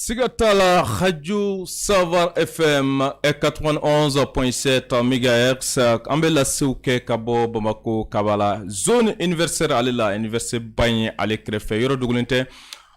Sigatala Radio Savar FM 91.7 MHz an bɛ lasew kɛ ka bɔ Bamako Kabala zone universitaire ale la université Baɲi ale kɛrɛfɛ yɔrɔ dogolen tɛ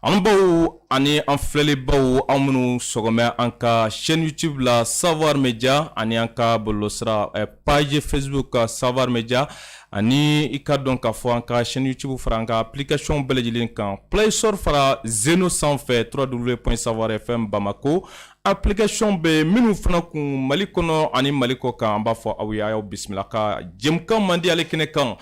an baw ani an filɛlibaw an minnu sɔgɔmɛ an ka chaîne YouTube la Savar Media ani an ka bɔlɔlɔsira page Facebook Savar Media ani i ka dɔn k'a fɔ an ka chaîne YouTube fara an ka application bɛɛ lajɛlen kan Play Store fara Zeno sanfɛ www.savarfm Bamako application bɛ minnu fana kun Mali kɔnɔ ani Mali kɔ kan an b'a fɔ aw ye a y'aw bisimila ka jɛmukan man di ale kɛnɛ kan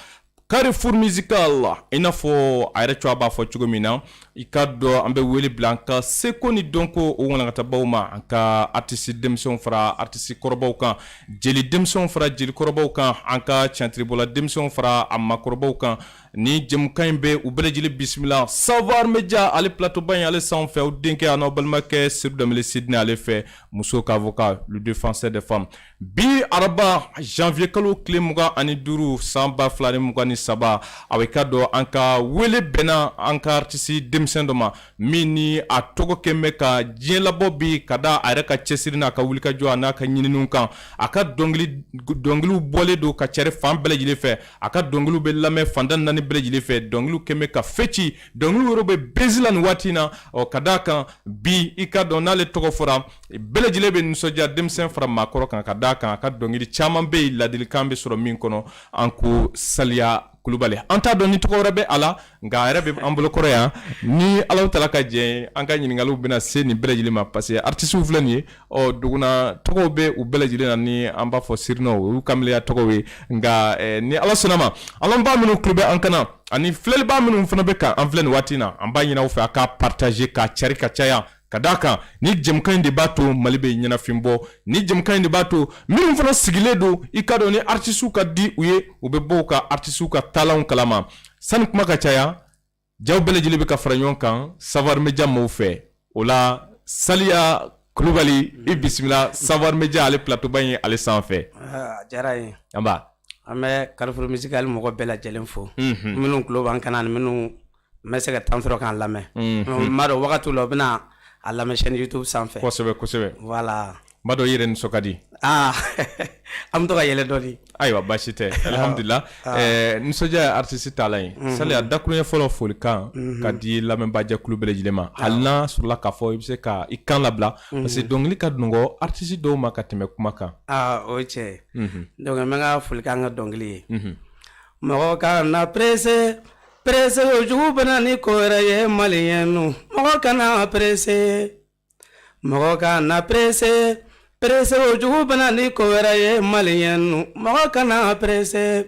Carrefour musical i n'a fɔ a yɛrɛ cogoya b'a fɔ cogo min na i ka dɔn an bɛ wele bila an ka seko ni dɔnko o walankatabaw ma an ka artiste denmisɛnw fara artiste kɔrɔbaw kan jeli denmisɛnw fara jeli kɔrɔbaw kan an ka cɛntiribɔla denmisɛnw fara a makɔrɔbaw kan ni jɛmukan in bɛ u bɛɛ lajɛlen bisimila Savar Media ale plateau ba in ale sanfɛ o denkɛ a n'aw balimakɛ Seydou Danbele Sidney ale fɛ muso ka avocat le défenseur des femmes bi araba janvier kalo tile 25 san 2023 a bɛ ka dɔn an ka wele bɛnna an ka artiste denmisɛn dɔ ma min ni a tɔgɔ kɛn bɛ ka diɲɛ labɔ bi ka da a yɛrɛ ka cɛsiri n'a ka wulikajɔ a n'a ka ɲininiw kan a ka dɔnkiliw bɔlen don ka cɛri fan bɛɛ lajɛlen fɛ a ka dɔnkiliw bɛ lamɛn fanda naani bɛɛ lajɛlen fɛ dɔnkiliw kɛn bɛ ka fɛci dɔnkiliw yɔrɔ bɛ bezi la nin waati in na ka d'a kan bi i ka dɔn n'ale tɔgɔ fɔra bɛɛ lajɛlen bɛ nisɔndiya denmisɛn fara maakɔrɔ kan ka d'a kan a ka dɔnkili caman bɛ yen ladilikan bɛ sɔrɔ min kɔnɔ an ko Saliya Kulubali an t'a dɔn ni tɔgɔ wɛrɛ bɛ a la nka a yɛrɛ bɛ an bolo kɔrɔ yan ni Alahu Taala ka jɛn an ka ɲininkaliw bɛna se nin bɛɛ lajɛlen ma parce que artistes filɛ nin ye duguna tɔgɔw bɛ u bɛɛ lajɛlen na ni an b'a fɔ sirinaw olu kamaleya tɔgɔw ye nka ni Ala sɔnna ma alɔnba minnu tulo bɛ an kana ani filɛlibaa minnu fana bɛ ka an filɛ nin waati in na an b'a ɲini aw fɛ a ka partager ka cari ka caya ka d'a kan ni jɛmukan in de b'a to Mali bɛ ɲɛnafin bɔ ni jɛmukan in de b'a to minnu fana sigilen don i ka dɔn ni artistes ka di u ye u bɛ bɔ u ka artistes ka taalanw kalama sani kuma ka caya jaw bɛɛ lajɛlen bɛ ka fara ɲɔgɔn kan Savar Media mɔgɔw fɛ o la Saliya Kulubali i bisimila Savar Media ale plateau ba in ale sanfɛ diyara ye anba an bɛ Carrefour musical mɔgɔ bɛɛ lajɛlen fo minnu tulo b'an kana ni minnu bɛ se ka temps sɔrɔ k'an lamɛn n m'a dɔn wagati la u bɛna a lamɛn chaîne YouTube sanfɛ kosɛbɛ voilà n b'a dɔn i yɛrɛ nisɔn ka di an bɛ to ka yɛlɛ dɔɔni ayiwa baasi tɛ alhamdulillah nisɔndiya ye artiste taalan ye Saliya dakuruɲɛ fɔlɔ folikan ka di lamɛnbaajɛkulu bɛɛ lajɛlen ma hali n'a sɔrɔla k'a fɔ i bɛ se ka i kan labila parce que dɔnkili ka nɔgɔn artiste dɔw ma ka tɛmɛ kuma kan o ye tiɲɛ ye donc n bɛ n ka folikan an ka dɔnkili ye mɔgɔ ka na presse ojugu bɛna ni ko wɛrɛ ye maliyɛnnu mɔgɔ kana presse mɔgɔ ka na presse ojugu bɛna ni ko wɛrɛ ye maliyɛnnu mɔgɔ kana presse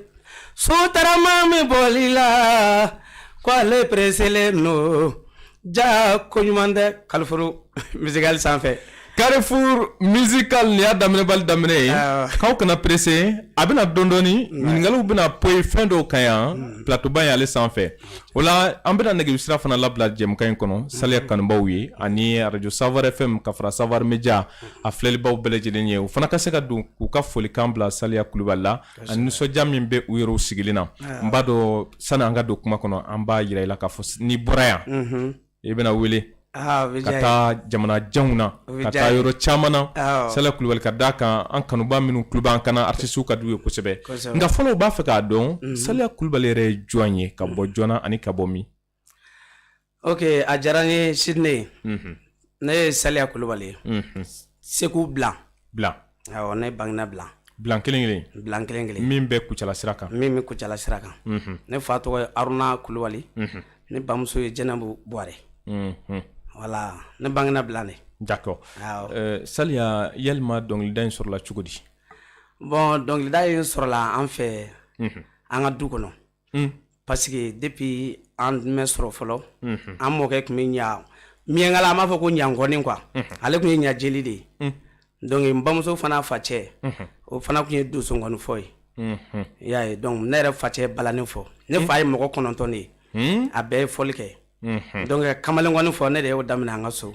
sotarama min bɔli la ko ale presselen no ja ko ɲuman tɛ Carrefour musical sanfɛ Carrefour musical ni y'a daminɛbali daminɛ ye k'aw kana presse a bɛna dɔɔni dɔɔni ɲininkaliw bɛna poyi fɛn dɔw kan yan plateau ba in ale sanfɛ o la an bɛna nɛgɛjurusira fana labila jɛmukan in kɔnɔ Saliya kanubaw ye ani radio Savar FM ka fara Savar Media a filɛlibaw bɛɛ lajɛlen ye o fana ka se ka don k'u ka folikan bila Saliya Kulubali la ani nisɔndiya min bɛ u yɛrɛw sigilen na n b'a dɔn sani an ka don kuma kɔnɔ an b'a yira i la k'a fɔ n'i bɔra yan i bɛna wele ka taa jamana janw na ka taa yɔrɔ caman na Saliya Kulubali ka d'a kan an kanuba minnu tulo b'an kana artistes ka d'u ye kosɛbɛ nka fɔlɔ u b'a fɛ k'a dɔn Saliya Kulubali yɛrɛ ye jɔn ye ka bɔ joona ani ka bɔ min ok a diyara n ye Sidney ne ye Saliya Kulubali ye Segu Blan awɔ ne bangena Blan kelen min bɛ Kucala sira kan ne fa tɔgɔ ye Aruna Kulubali ne bamuso ye Jɛnɛbu Buware voilà ne bangena Blan de d'accord Saliya yalima dɔnkilida in sɔrɔla cogo di bon dɔnkilida in sɔrɔla an fɛ an ka du kɔnɔ parce que depuis an mɛ sɔrɔ fɔlɔ an mɔkɛ tun bɛ ɲa miyankala an b'a fɔ ko ɲankɔni quoi ale tun ye ɲajeli de ye donc n bamuso fana facɛ o fana tun ye donsonŋɔni fɔ ye i y'a ye donc ne yɛrɛ facɛ balani fɔ ne fa ye mɔgɔ 9 de ye a bɛɛ ye fɔli kɛ donc kamalenkɔni fɔ ne de y'o daminɛ an ka so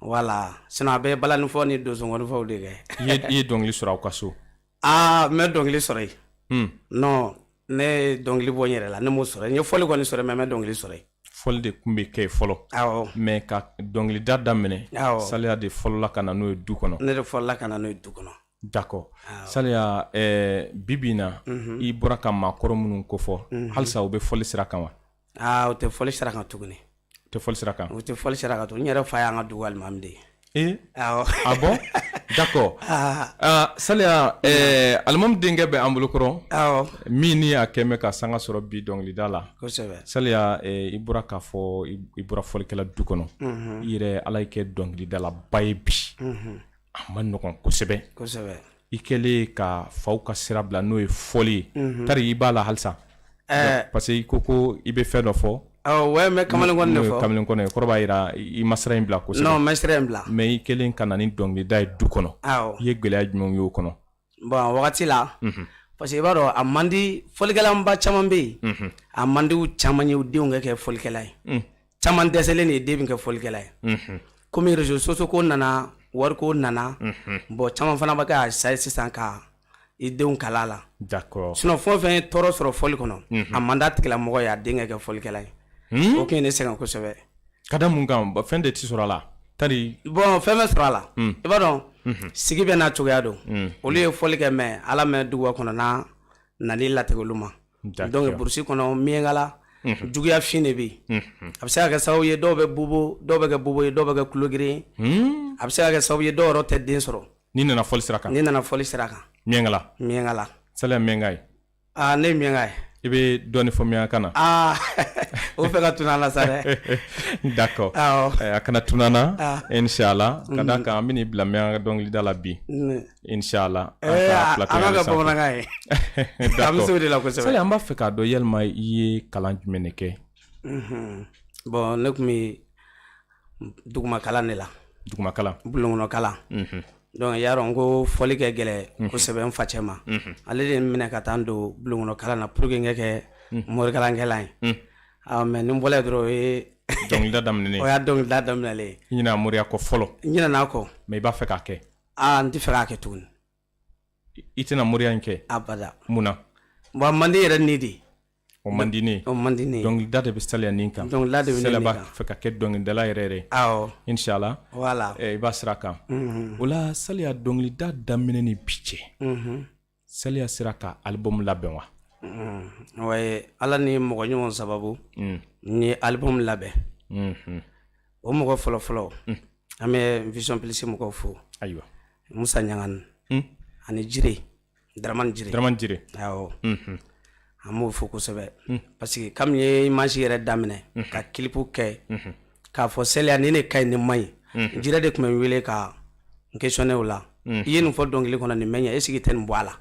voilà sinon a bɛɛ balani fɔ ni donsonŋɔni fɔw de kɛ i ye dɔnkili sɔrɔ aw ka so n bɛ dɔnkili sɔrɔ yen non ne ye dɔnkili bɔ n yɛrɛ la ne m'o sɔrɔ n ye fɔli kɔni sɔrɔ mais n bɛ dɔnkili sɔrɔ yen fɔli de kun bɛ kɛ fɔlɔ mais ka dɔnkilida daminɛ Saliya de fɔlɔla ka na n'o ye du kɔnɔ ne de fɔlɔla ka na n'o ye du kɔnɔ d'accord Saliya bibi na i bɔra ka maakɔrɔ minnu kofɔ halisa u bɛ fɔli sira kan wa o tɛ fɔli sira kan tuguni u tɛ fɔli sira kan u tɛ fɔli sira kan tuguni n yɛrɛ fa y'an ka dugu alimami de ye ah bon d'accord Saliya alimami denkɛ bɛ an bolo kɔrɔ min ni a kɛmɛ ka sanga sɔrɔ bi dɔnkilida la kosɛbɛ Saliya i bɔra k'a fɔ i bɔra fɔlikɛla du kɔnɔ i yɛrɛ ala y'i kɛ dɔnkilidala ba ye bi a ma nɔgɔn kosɛbɛ i kɛlen ka faw ka sira bila n'o ye fɔli ye tari i b'a la halisa parce que i ko i bɛ fɛn dɔ fɔ ouais mais kamalen kɔni de fɔ kamalen kɔni kɔrɔ b'a yira i ma sira in bila kosɛbɛ non ma sira in bila mais i kɛlen ka na ni dɔnkilida ye du kɔnɔ i ye gɛlɛya jumɛnw y'o kɔnɔ bon wagati la parce que i b'a dɔn a man di fɔlikɛlanba caman bɛ yen a man di u caman ye u denw ka kɛ fɔlikɛla ye caman dɛsɛlen de ye den bɛ kɛ fɔlikɛla ye komi réseaux sociaux ko nana wariko nana bon caman fana bɛ kɛ a sa sisan ka i denw kala la d'accord sinon fɛn o fɛn ye tɔɔrɔ sɔrɔ fɔli kɔnɔ a man d'a tigilamɔgɔ ye a den ka kɛ fɔlikɛla ye o kun ye ne sɛgɛn kosɛbɛ ka da mun kan fɛn de tɛ sɔrɔ a la tari bon fɛn bɛ sɔrɔ a la i b'a dɔn sigi bɛ n'a cogoya don olu ye fɔli kɛ mɛ ala mɛ duguba kɔnɔ na nali latigɛ olu ma donc burusi kɔnɔ miyankala juguya fin de bɛ yen a bɛ se ka kɛ sababu ye dɔw bɛ bubo dɔw bɛ kɛ bubo ye dɔw bɛ kɛ kulogeren a bɛ se ka kɛ sababu ye dɔw yɛrɛ tɛ den sɔrɔ ni nana fɔli sira kan miyankala Saliya miyanka ye ne ye miyanka ye i bɛ dɔɔni fɔ miyanka na o fɛ ka tunana la sa dɛ d'accord a kana tunana inshallah ka da kan an bɛ n'i bila miyanka dɔnkilida la bi inshallah an ka bamanankan ye an bɛ se o de la kosɛbɛ Saliya an b'a fɛ k'a dɔn yalima i ye kalan jumɛn de kɛ bon ne tun bɛ dugumakalan de la dugumakalan bulonkɔnɔkalan donc y'a dɔn ko fɔli kɛ gɛlɛn kosɛbɛ n facɛ ma ale de minɛ ka taa don bulonkɔnɔkalan na pour que n ka kɛ morikalankɛla ye mais ni n bɔla yen dɔrɔn o ye dɔnkilida daminɛlen o y'a dɔnkilida daminɛlen i ɲinɛ moriya kɔ fɔlɔ n ɲinɛna kɔ mais i b'a fɛ k'a kɛ n tɛ fɛ k'a kɛ tuguni i tɛna moriya in kɛ abada mun na bon man di yɛrɛ ni de o man di ne ye dɔnkilida de bɛ Saliya nin kan Saliya b'a fɛ ka kɛ dɔnkilidala yɛrɛ inshallah voilà i b'a sira kan o la Saliya dɔnkilida daminɛ ni bi cɛ Saliya sera ka album labɛn wa ouais ala ni mɔgɔ ɲɔgɔn sababu n ye album labɛn o mɔgɔ fɔlɔfɔlɔ an bɛ Vision Plus mɔgɔw fo ayiwa Musa Ɲangani ani Jire Daramani Jire awɔ an b'o fo kosɛbɛ parce que comme ye image yɛrɛ daminɛ ka clip kɛ k'a fɔ Saliya ni ne ka ɲi ni ma ɲi Jire de tun bɛ n wele ka n questionner o la i ye nin fɔ dɔnkili kɔnɔ nin bɛ ɲɛ est ce que tɛ nin bɔ a la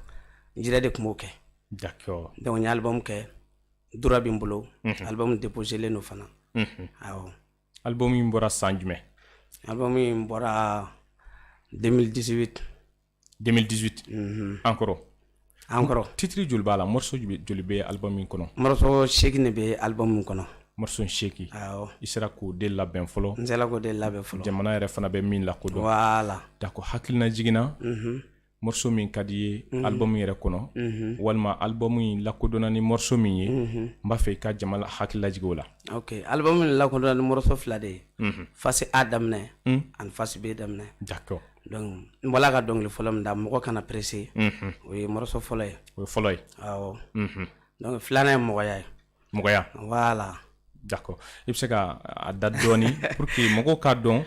Jire de tun b'o kɛ d'accord donc n ye album kɛ dura bɛ n bolo album déposé len don fana awɔ album in bɔra san jumɛn album in bɔra 2018 encore titre joli b'a la morceau joli bɛ album in kɔnɔ morceau 8 de bɛ album in kɔnɔ morceau 8 awɔ i sera k'o de labɛn fɔlɔ n sera k'o de labɛn fɔlɔ jamana yɛrɛ fana bɛ min lakodɔn voilà d'accord hakilina jiginna morceau min ka di ye album yɛrɛ kɔnɔ walima album in lakodɔnna ni morceau min ye n b'a fɛ i ka jama hakilila jigin o la ok album in lakodɔnna ni morceau 2 de ye face A daminɛ ani face B daminɛ d'accord donc n bɔla ka dɔnkili fɔlɔ min da mɔgɔ kana pressé o ye morceau fɔlɔ ye awɔ donc filanan ye mɔgɔya voilà d'accord i bɛ se ka a da dɔɔni pour que mɔgɔw k'a dɔn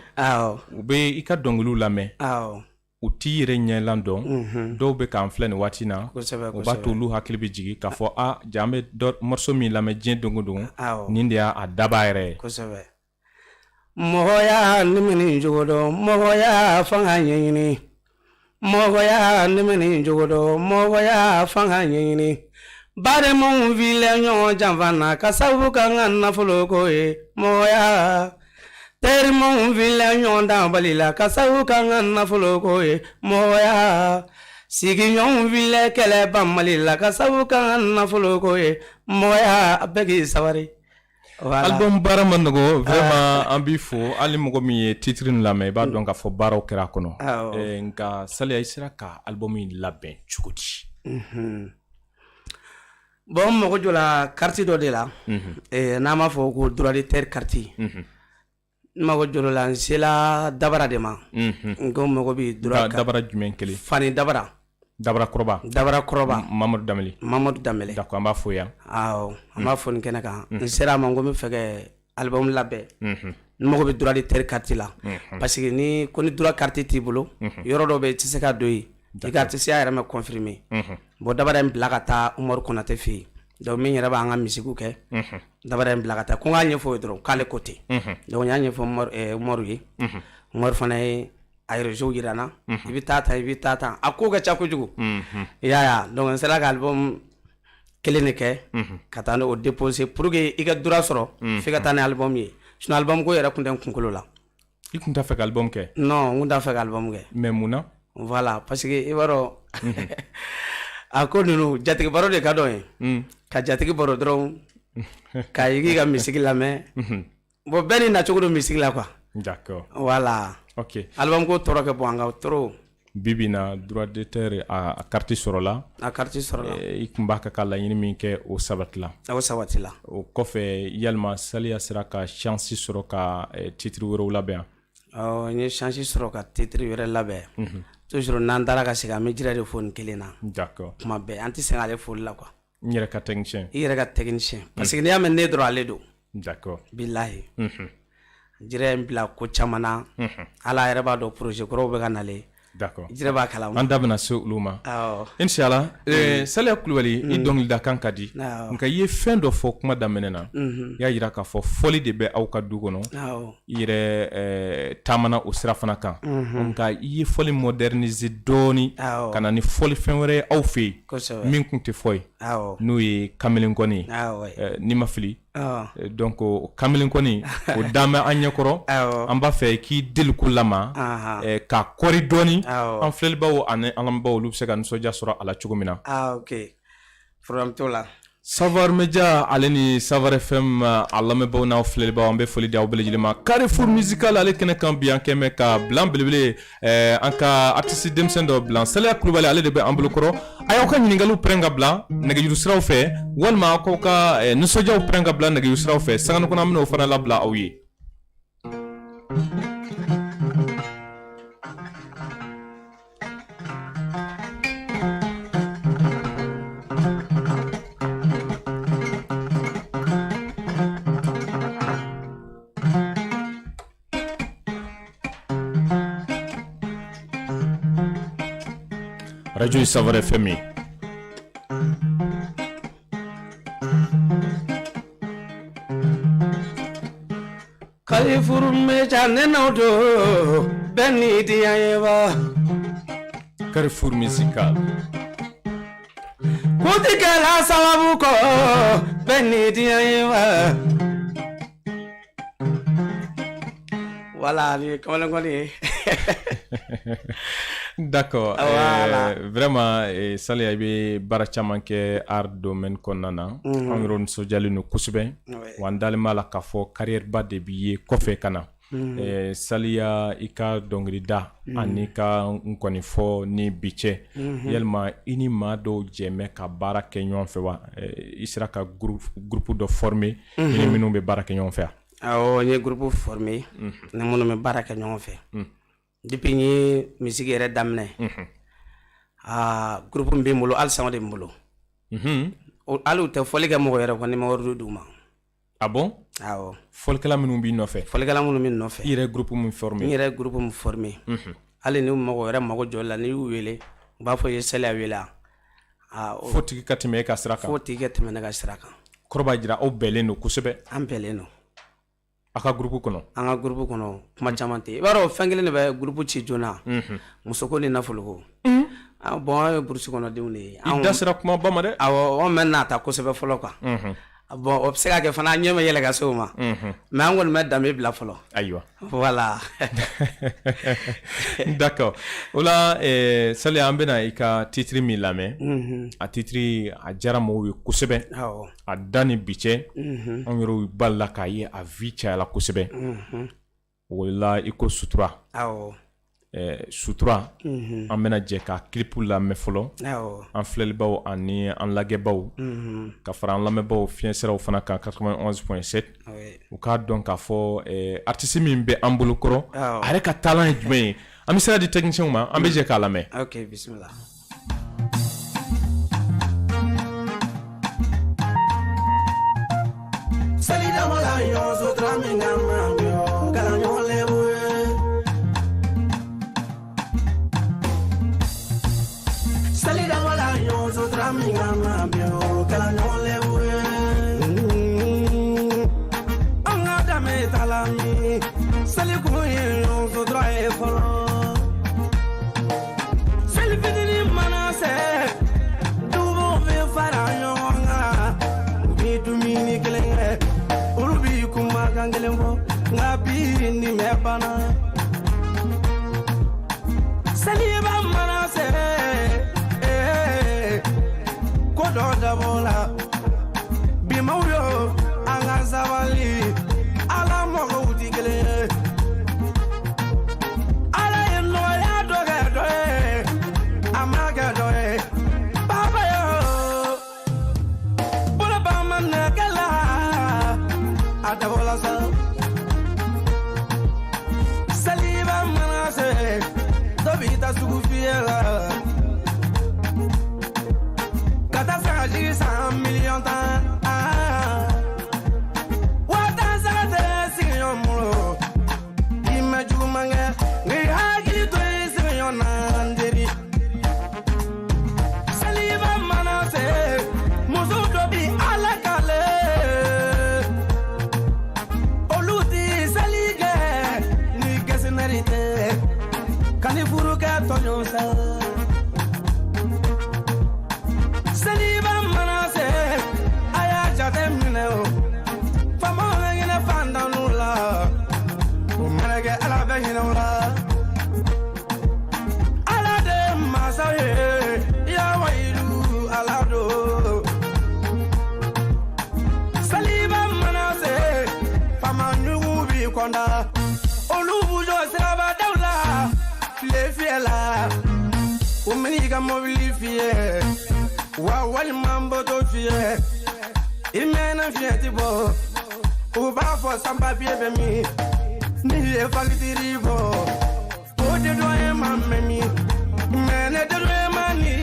u bɛ i ka dɔnkiliw lamɛn u t'i yɛrɛ ɲɛlan dɔn dɔw bɛ k'an filɛ nin waati na o b'a to olu hakili bɛ jigin k'a fɔ ja an bɛ morceau min lamɛn diɲɛ don o don nin de y'a daba yɛrɛ ye kosɛbɛ mɔgɔya nimini jogo dɔn mɔgɔya fanga ɲɛɲini mɔgɔya nimini jogo dɔn mɔgɔya fanga ɲɛɲini badenmaw filɛ ɲɔgɔn janfa na ka sababu kɛ an ka nafolo ko ye mɔgɔya terimaw filɛ ɲɔgɔn danbali la ka sababu kɛ an ka nafolo ko ye mɔgɔya sigiɲɔgɔnw filɛ kɛlɛ banbali la ka sababu kɛ an ka nafolo ko ye mɔgɔya a bɛɛ k'i sabari album baara ma nɔgɔ vraiment an b'i fo hali mɔgɔ min ye titre in lamɛn i b'a dɔn k'a fɔ baaraw kɛra a kɔnɔ nka Saliya i sera ka album in labɛn cogo di bon mago jɔ la carte dɔ de la n'a m'a fɔ ko droit de terre carte n mago jɔ la n sela dabara de ma n ko mago bɛ droit dabara jumɛn kelen fani dabara dabara kɔrɔba Mamadu Danbɛlɛ d'accord an b'a fo yan awɔ an b'a fo nin kɛnɛ kan n sera a ma n ko n bɛ fɛ ka album labɛn n mago bɛ droit de terre carte la parce que ni droit carte t'i bolo yɔrɔ dɔ bɛ i tɛ se ka don yen i ka artiste yɛrɛ ma confirmer bon dabara in bila ka taa Umaru Konate fɛ yen donc min yɛrɛ b'an ka misigiw kɛ dabara in bila ka taa ko n k'a ɲɛfɔ o ye dɔrɔn k'ale ko ten donc n y'a ɲɛfɔ Umaru ye Umaru fana ye a réseau yira n na i bɛ taa tan a ko ka ca kojugu i y'a ye donc n sera ka album kelen de kɛ ka taa o déposer pour que i ka droit sɔrɔ f'i ka taa ni album ye sinon album ko yɛrɛ tun tɛ n kunkolo la i tun t'a fɛ ka album kɛ non n tun t'a fɛ ka album kɛ mais mun na voilà parce que i b'a dɔn a ko ninnu jatigi baro de ka dɔn ye ka jatigi baro dɔrɔn ka i ka misigi lamɛn bon bɛɛ ni nacogo don misigi la quoi d'accord voilà ok album ko tɔɔrɔ kɛ bon an ka tɔɔrɔ bibi na droit de terre a carte sɔrɔla i tun b'a ka laɲini min kɛ o sabatila o kɔfɛ yalima Saliya sera ka chance sɔrɔ ka titre wɛrɛw labɛn n ye chance sɔrɔ ka titre wɛrɛ labɛn toujours n'an taara ka segin an bɛ jira de fo nin kelen na d'accord kuma bɛɛ an tɛ sɛgɛn ale foli la quoi n yɛrɛ ka technicien i yɛrɛ ka technicien parce que n'i y'a mɛn ne dɔrɔn ale don d'accord bilahi jira in bila ko caman na ala yɛrɛ b'a dɔn projet kɔrɔw bɛ ka nalen d'accord jira b'a kalama an da bɛna se olu ma inshallah Saliya Kulubali i dɔnkilidakan ka di nka i ye fɛn dɔ fɔ kuma daminɛ na i y'a jira k'a fɔ fɔli de bɛ aw ka du kɔnɔ i yɛrɛ taamana o sira fana kan nka i ye fɔli moderniser dɔɔni ka na ni fɔli fɛn wɛrɛ ye aw fɛ yen min tun tɛ fɔ ye n'o ye kamalenkɔni ye n'i ma fili donc kamalenkɔni o dan bɛ an ɲɛkɔrɔ an b'a fɛ k'i deliku lama ka kɔri dɔɔni an filɛlibaw ani an lamɛnbaaw olu bɛ se ka nisɔndiya sɔrɔ a la cogo min na ok problème t'o la Savar Media ale ni Savar FM a lamɛnbaaw n'aw filɛlibaw an bɛ foli di aw bɛɛ lajɛlen ma Carrefour musical ale kɛnɛ kan bi an kɛ mɛ ka bilan belebele an ka artiste denmisɛn dɔ bilan Saliya Kulubali ale de bɛ an bolokɔrɔ a y'aw ka ɲininkaliw pɛrɛn ka bila nɛgɛjuru siraw fɛ walima aw ka nisɔndiyaw pɛrɛn ka bila nɛgɛjuru siraw fɛ sanga kɔnɔ an bɛna o fana labila aw ye Radio ye Savar FM ye Carrefour Media nɛnɛw do bɛɛ ni diya ye wa Carrefour musical kutikɛla sababu kɔ bɛɛ ni diya ye wa voilà ni kamalenkɔni ye d'accord vraiment Saliya i bɛ baara caman kɛ art domaine kɔnɔna na an yɛrɛ nisɔndiyalen don kosɛbɛ wa n dalen b'a la k'a fɔ carrière ba de b'i ye kɔfɛ ka na Saliya i ka dɔnkilida ani ka nkɔnifɔ ni bi cɛ yalima i ni maa dɔw jɛmɛ ka baara kɛ ɲɔgɔn fɛ wa i sera ka groupe dɔ former i ni minnu bɛ baara kɛ ɲɔgɔn fɛ awɔ n ye groupe former ni minnu bɛ baara kɛ ɲɔgɔn fɛ depuis n ye misigi yɛrɛ daminɛ groupe min bɛ n bolo halisa o de bɛ n bolo hali u tɛ fɔli kɛ mɔgɔ yɛrɛ kɔ ni ma wari d'u ma ah bon awɔ fɔlikɛla minnu b'i nɔfɛ fɔlikɛla minnu b'i nɔfɛ i yɛrɛ groupe min former n yɛrɛ groupe min former hali ni mɔgɔ wɛrɛ mago jɔ la n'i y'u wele u b'a fɔ i ye Saliya wele fo tigi ka tɛmɛ e ka sira kan fo tigi ka tɛmɛ ne ka sira kan kɔrɔ b'a jira aw bɛnlen don kosɛbɛ an bɛnlen don a ka groupe kɔnɔ an ka groupe kɔnɔ kuma caman tɛ i b'a dɔn fɛn kelen de bɛ groupe ci joona musoko ni nafoloko bon an ye burusi kɔnɔdenw de ye i da sera kuma ba ma dɛ awɔ an bɛ n'a ta kosɛbɛ fɔlɔ quoi bon o bɛ se ka kɛ fana an ɲɛ bɛ yɛlɛ ka se o ma mais an kɔni bɛ danbe bila fɔlɔ ayiwa voilà d'accord o la Saliya an bɛna i ka titre min lamɛn a titre a diyara mɔgɔw ye kosɛbɛ a da ni bi cɛ an yɛrɛw balila k'a ye a vie cayala kosɛbɛ o la i ko sutura sutura an bena jɛ ka clipu lamɛn fɔlɔ an filɛlibaw ani an lagɛbaw ka fara an lamɛnbaw fiɲɛ siraw fana kan 91.7 u k'a dɔn k'a fɔ artiste min bɛ an bolo kɔrɔ a yɛrɛ ka talent ye jumɛn ye an bɛ sira di technicien ma an bɛ jɛ k'a lamɛn. Ok, bismillah. Salida wala yo sotra minga yo galanyo lewe Salida wala yo sotra minga yo galanyo lewe Anga dame talami saliku yo sotra e folo Selfini manase dubo ve farayo nga bitu mini kelenge Urubi kuma gangelengo ngapi ni mebana Saliba manase kodo dabola bimawyo angazawali ala mogo utigele ala eno ya doge doe amaga doe baba yo bula bamana kala Atabola sa Saliba manase Dobita sugufiela Kata sa 100 million tan Wata sa te sinyo mulo Imaju mange Ngi hagi to sinyo nandiri Saliba manase Musu dobi alakale Kani furu ka tonyo sa Saliba manase aya jate mineo Famo ngene fanda nula Umarege ala behina ula Ala de masaye ya wailu ala do Saliba manase fama nyugu bi konda Olubu jo siraba dawla le fiela umeniga mobili fie wa wali mambo to fie imena fie tipo uba fo samba pie be mi ni e fagitiri bo o de do e mammi mene de do e mani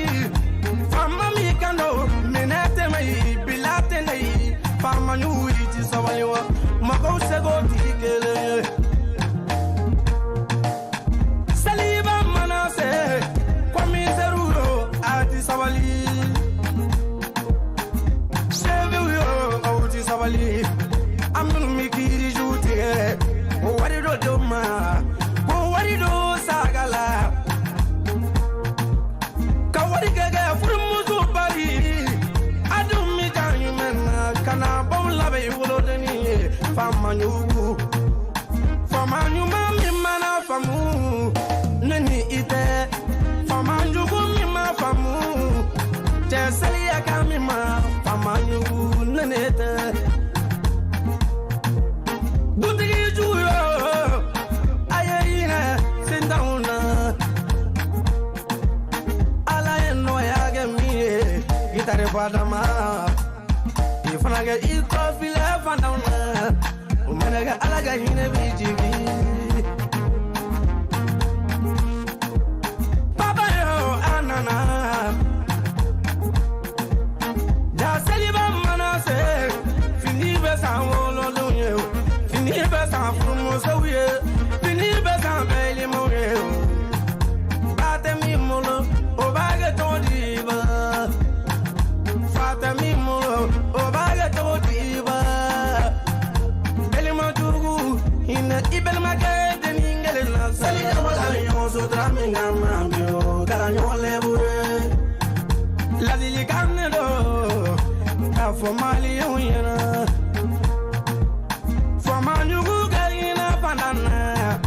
fama mi kando menete mai bilate nei fama nu iti sawayo mako sego tikele Sawali Seviyo auti sawali Amnu mikiri jute Wari do doma Wari do sagala Kawari gege furumuzu bari Adum mi kanyu mena Kana bom labe wulo deni Fama nyugu Fama nyuma mi mana famu Neni ite Fama nyugu mi ma famu Salia kamima famanyu nanete Butigi juyo ayina sindauna ala eno yage mi gitare badama ifanage ikofile fandauna umenega alaga hine bijigi Baba yo anana Saliba manase fini be san wolo lunye fini be san fumo sawiye fini be san beli moye bate mi mulo o bage to diva fate mi mulo o bage to diva beli mo tugu ina ibel magade ningele na salida wala yo so traminga mambio garanyo lebure la dili canelo for Mali Uyana for Manu Garina Panana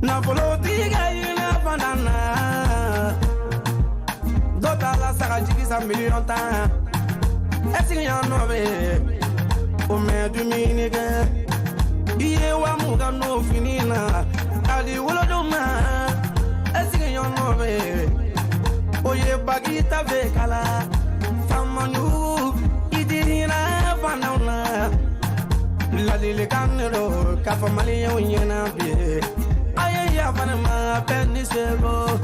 Napoloti Garina Panana Dota la Sarajiki 100 million temps Est-ce qu'il y en avait au maire du Minique Iye wa muga no finina bagi wolodoma esige yonobe oye bagi tave kala famanu idirina fanauna ladile kanero kafamali yonyena be aye ya fanama penisebo.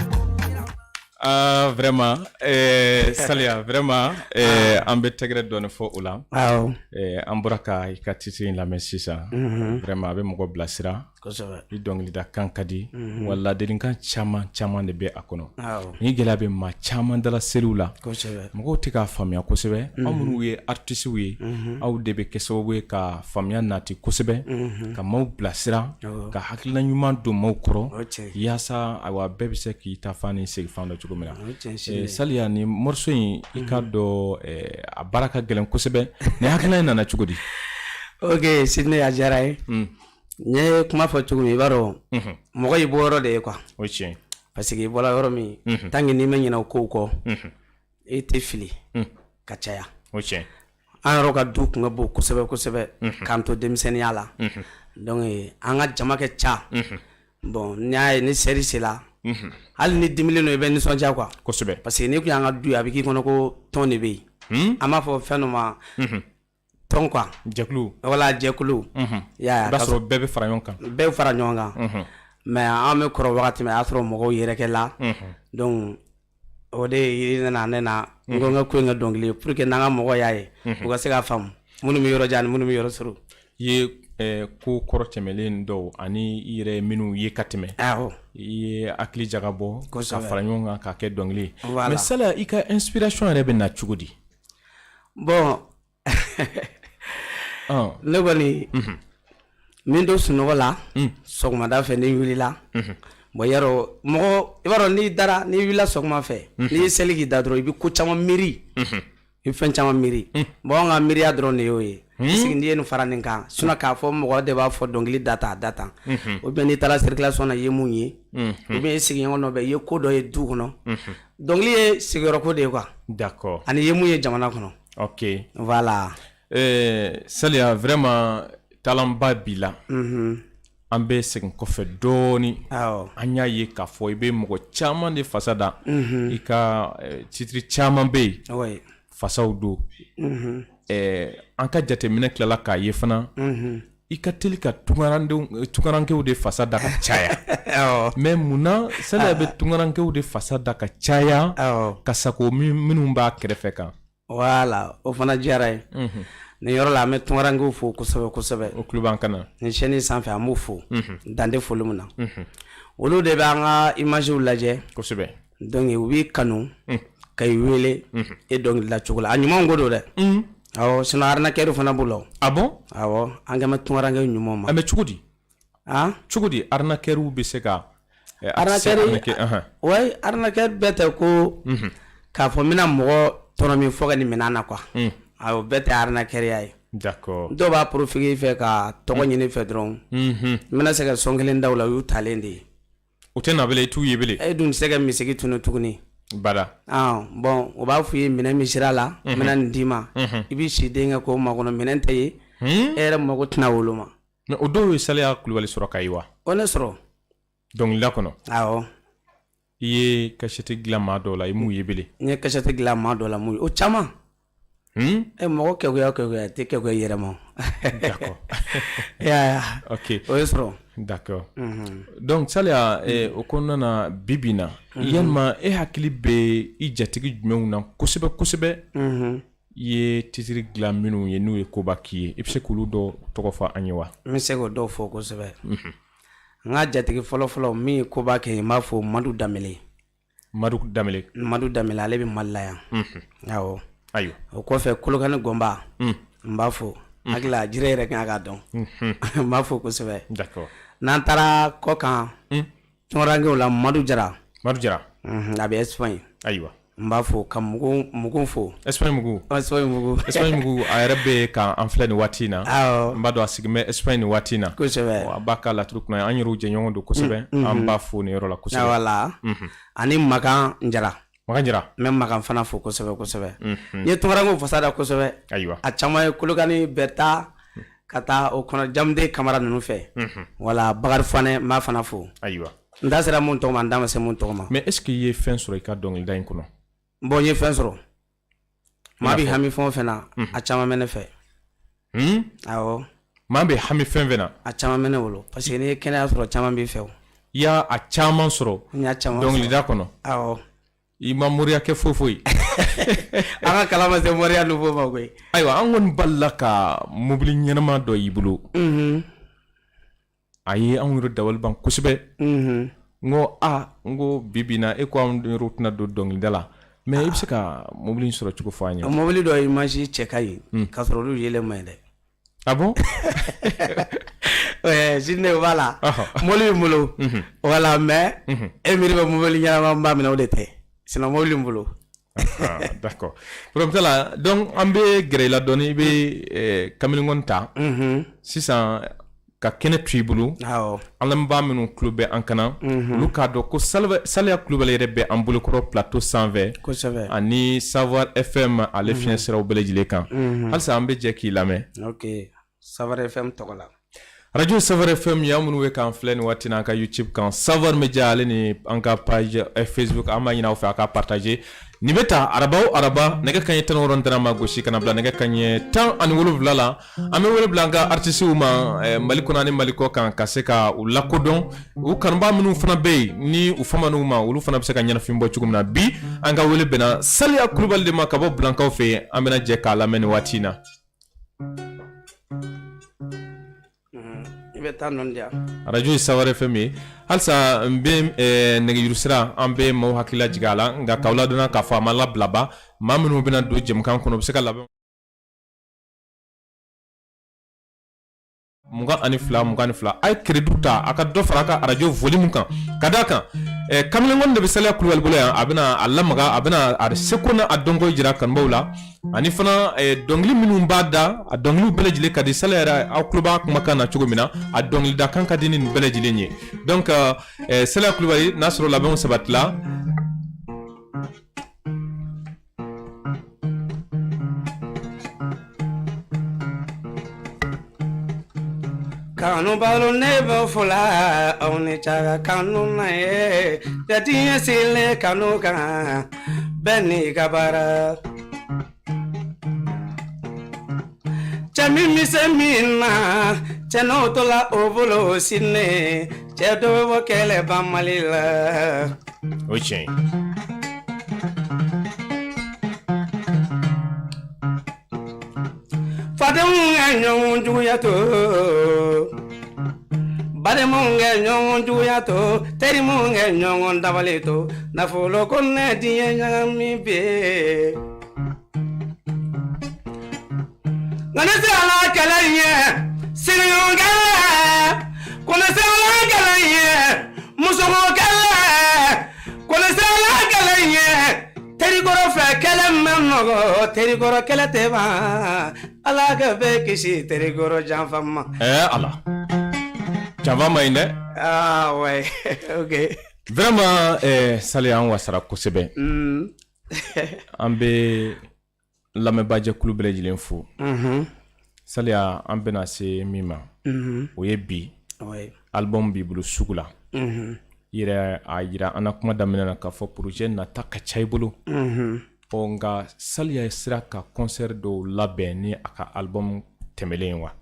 Ah, vraiment, Salia, vraiment, an bɛ tɛgɛrɛ dɔɔni fɔ o la. Awɔ. An bɔra ka I ka titre in lamɛn sisan. Vraiment a bɛ mɔgɔ bilasira. Kosɛbɛ. I dɔnkilida kan ka di. Wa ladilikan caman de bɛ a kɔnɔ. Awɔ. Ni gɛlɛya bɛ maa caman dala seliw la. Kosɛbɛ. Mɔgɔw tɛ k'a faamuya kosɛbɛ. Aw minnu ye artistes ye. Aw de bɛ kɛ sababu ye ka faamuya nati kosɛbɛ. Ka maaw bilasira. Ka hakilina ɲuman don maaw kɔrɔ. Yaasa ayiwa bɛɛ bɛ se k'i ta fan ni segin fan dɔ cogo min na. Salia ni morceau in I ka dɔn a baara ka gɛlɛn kosɛbɛ. Ni hakilina in nana cogo di? Ok, Sidney a diyara ye. N ye kuma fɔ cogo min I b'a dɔn mɔgɔ y'i bɔ yɔrɔ de ye quoi. O ye tiɲɛ. Parce que I bɔra yɔrɔ min tant que n'i ma ɲinɛ o kow kɔ I tɛ fili ka caya. O tiɲɛ. An yɛrɛ ka du kun ka bon kosɛbɛ k'an to denmisɛnninya la. Donc an ka jama kɛ ca. Bon n'i y'a ye ni seri sera hali ni dimilen don I bɛ nisɔndiya quoi. Kosɛbɛ. Parce que ni kun y'an ka du ye a bɛ k'i kɔnɔ ko tɔn de bɛ yen. An b'a fɔ fɛn dɔ ma tɔn quoi. Jɛkulu. Voilà jɛkulu. I b'a sɔrɔ bɛɛ bɛ fara ɲɔgɔn kan. Bɛɛ bɛ fara ɲɔgɔn kan. Mais an bɛ kɔrɔ wagati min a y'a sɔrɔ mɔgɔw yɛrɛkɛla. Donc o de ye nana ne na n ko n ka ko in ka dɔnkili pour que n'an ka mɔgɔ y'a ye u ka se k'a faamu minnu bɛ yɔrɔ jan ni minnu bɛ yɔrɔ suru. I ye ko kɔrɔ tɛmɛlen dɔw ani I yɛrɛ minnu ye ka tɛmɛ. Awɔ. I ye hakili jagabɔ ka fara ɲɔgɔn kan k'a kɛ dɔnkili. Voilà. Mais Salia I ka inspiration yɛrɛ bɛ na cogo di? Bon ne kɔni min don sunɔgɔ la sɔgɔmada fɛ ni wulila bon yarɔ mɔgɔ I b'a dɔn n'i dara n'i wulila sɔgɔma fɛ n'i ye seli k'i da dɔrɔn I bɛ ko caman miiri I bɛ fɛn caman miiri bon an ka miiriya dɔrɔn de y'o ye sigi n'i ye nin fara nin kan sinon k'a fɔ mɔgɔ de b'a fɔ dɔnkili da tan ou bien n'i taara circulation na I ye mun ye ou bien I sigiɲɔgɔn dɔ bɛ I ye ko dɔ ye du kɔnɔ dɔnkili ye sigiyɔrɔ ko de ye quoi. D'accord. Ani I ye mun ye jamana kɔnɔ. Ok. Voilà. Salia vraiment talanba b'i la. An bɛ segin kɔfɛ dɔɔni. An y'a ye k'a fɔ I bɛ mɔgɔ caman de fasa da. I ka titre caman bɛ yen. Fasaw don. An ka jateminɛ tilala k'a ye fana. I ka teli ka tunkarankew de fasa da ka caya. Mais munna Salia bɛ tunkarankew de fasa da ka caya ka sago minnu b'a kɛrɛfɛ kan. Voilà o fana diyara ye. Nin yɔrɔ la an bɛ tunkarankew fo kosɛbɛ. O tulo b'an kan na. Nin chaîne in sanfɛ an b'u fo dan tɛ foli min na. Olu de bɛ an ka imagew lajɛ. Kosɛbɛ. Donc u b'i kanu ka I wele e dɔnkilida cogo la a ɲumanw ko don dɛ. Awɔ sinon arnaqueur fana b'u la. Ah bon? Awɔ an kɛn bɛ tunkaranke ɲumanw ma. Mais cogo di? Cogo di arnaqueur bɛ se ka ouais arnaqueur bɛɛ tɛ ko k'a fɔ n bɛna mɔgɔ tɔnɔ min fɔ ka nin minɛn na quoi. Awɔ bɛɛ tɛ arnaqueur ye. D'accord. Dɔw b'a profiter fɛ ka tɔgɔ ɲini fɛ dɔrɔn. N bɛna se ka sɔn kelen da u la o y'u talen de ye. O tɛ na bilen I t'u ye bilen. E dun tɛ se ka misigi tunu tuguni. Bada. Bon o b'a fɔ I ye minɛn min sera la n bɛna nin d'i ma I b'i si denkɛ k'o makɔnɔ minɛn tɛ ye e yɛrɛ mago tɛna wolo ma. Mais o dɔw ye Salia Kulibali sɔrɔ ka ye wa? O ne sɔrɔ. Dɔnkilida kɔnɔ. Awɔ. I ye cassette dilan maa dɔw la I m'u ye bilen. N ye cassette dilan maa dɔw la m'u ye o caman. Mɔgɔ kɛgoya tɛ kɛgoya I yɛrɛ ma. D'accord. Ok. O ye sɔrɔ. D'accord. Donc Salia o kɔnɔna na bi bi in na yalima e hakili bɛ I jatigi jumɛnw na kosɛbɛ I ye titre dilan minnu ye n'u ye koba k'i ye I bɛ se k'olu dɔ tɔgɔ fɔ an ye wa? N bɛ se k'o dɔw fɔ kosɛbɛ. N ka jatigi fɔlɔ min ye koba kɛ n b'a fɔ Madu Danbele. Madu Danbele ale bɛ Mali la yan. Awɔ. Ayiwa. O kɔfɛ Kolokani Gɔnba n b'a fɔ hakili la jire yɛrɛ kan k'a dɔn n b'a fɔ kosɛbɛ. D'accord. N'an taara kɔ kan tunkarankew la Madu Jara. A bɛ Espagne. Ayiwa. N b'a fɔ ka mugu fo. Espagne mugu a yɛrɛ bɛ k'an filɛ nin waati in na. N b'a dɔn a sigi bɛ Espagne nin waati in na. Kosɛbɛ. A b'a ka laturu kunna an yɛrɛw jɛɲɔgɔn don kosɛbɛ an b'a fo nin yɔrɔ la kosɛbɛ. Voilà. Ani Makan Jara. N bɛ Makan fana fo kosɛbɛ. N ye tunkarankew fasa da kosɛbɛ. Ayiwa. A caman ye Kolokani Berta ka taa o kɔnɔ jamuden kamara ninnu fɛ wala Bakari Fane m'a fana fo ayiwa n da sera mun tɔgɔ ma n da ma se mun tɔgɔ ma mais est-ce que i ye fɛn sɔrɔ i ka dɔnkilida in kɔnɔ bon n ye fɛn sɔrɔ maa bi hami fɛn o fɛn na a caman bɛ ne fɛ awɔ maa bɛ hami fɛn fɛn na a caman bɛ ne bolo parce que n'i ye kɛnɛya sɔrɔ caman b'i fɛ o i y'a a caman sɔrɔ n y'a caman dɔnkilida kɔnɔ awɔ i ma moriya kɛ foyi foyi an ka kalan ma se moriya nouveau ma koyi ayiwa an kɔni balila ka mobili ɲɛnama dɔ y'i bolo a ye anw yɛrɛ dabali ban kosɛbɛ n ko bibi na e ko anw yɛrɛ tɛna don dɔnkilida la mais i bɛ se ka mobili in sɔrɔ cogo fɔ an ye mobili dɔ image cɛ ka ɲi k'a sɔrɔ olu yelen ma ɲi dɛ ah bon sini o b'a la mobili bɛ n bolo wala mais e miiri bɛ mobili ɲɛnama ba minɛ o de tɛ sinon mobili bɛ n bolo d'accord problème la donc an bɛ gɛrɛ i la dɔɔni i bɛ kamalenkɔni ta sisan ka kɛnɛ to i bolo an lamɛnbaa minnu tulo bɛ an kana olu k'a dɔn ko Saliya Kulubali yɛrɛ bɛ an bolokɔrɔ plateau sanfɛ ani Savoir FM ale fiɲɛ siraw bɛɛ lajɛlen kan halisa an bɛ jɛ k'i lamɛn ok Savoir FM tɔgɔ la radio Savoir FM y'an minnu bɛ k'an filɛ nin waati n'an ka YouTube kan Savoir Media ale ni an ka page Facebook an b'a ɲini aw fɛ a ka partager nin bɛ ta araba o araba nɛgɛ kanɲɛ 16 ntɛnɛn ma gosi kana bila nɛgɛ kanɲɛ 17 la an bɛ wele bila an ka artistes ma Mali kɔnɔ ani Mali kɔ kan ka se ka u lakodɔn u kanubaa minnu fana bɛ yen ni u faman'u ma olu fana bɛ se ka ɲɛnafin bɔ cogo min na bi an ka wele bɛnna Saliya Kulubali de ma ka bɔ Bulankaw fɛ yen an bɛna jɛ k'a lamɛn nin waati in na radio Savoir FM ye halisa n bɛ nɛgɛjuru sira an bɛ maaw hakilila jigin a la nka k'aw ladɔnna k'a fɔ a ma labilaba maa minnu bɛna don jɛmukan kɔnɔ u bɛ se ka labɛn 22 a ye crédit ta a ka dɔ fara a ka radio volume kan ka d'a kan kamalenkɔni de bɛ Saliya Kulubali bolo yan a bɛna a lamaga a bɛna a seko n'a dɔnko jira kanubaw la ani fana dɔnkili minnu b'a da a dɔnkiliw bɛɛ lajɛlen ka di Saliya yɛrɛ aw tulo b'a kumakan na cogo min na a dɔnkilida kan ka di ni nin bɛɛ lajɛlen ye donc Saliya Kulubali n'a sɔrɔ labɛnw sabatila kanu balo ne bɛ fola aw ni caga kanu na ye jatiɲɛ sile kanu kan bɛɛ n'i ka baara cɛ min bɛ se min na cɛ n'o tola o bolo sini cɛ dɔ bɛ bɔ kɛlɛ ban Mali la o ye tiɲɛ ye fadenw ka ɲɔgɔn juguya to badenw ka ɲɔgɔn juguya to teriw ka ɲɔgɔn dabali to nafolo ko ne diɲɛ ɲagami bɛ nka ne se ala kɛlɛ ye siriɲɔgɔn kɛlɛ ko ne se ala kɛlɛ ye musogo kɛlɛ ko ne se ala kɛlɛ ye terikɔrɔ fɛ kɛlɛ mɛn nɔgɔ terikɔrɔ kɛlɛ tɛ ban ala ka bɛɛ kisi terikɔrɔ janfa ma ala janfa ma ɲi dɛ ouais ok vraiment Saliya an wasara kosɛbɛ an bɛ lamɛnbaa jɛkulu bɛɛ lajɛlen fo Saliya an bɛna se min ma o ye bi album b'i bolo sugu la yɛrɛ a yira an na kuma daminɛ na k'a fɔ projet nata ka ca i bolo nka Saliya sera ka concert dɔw labɛn ni a ka album tɛmɛlen wa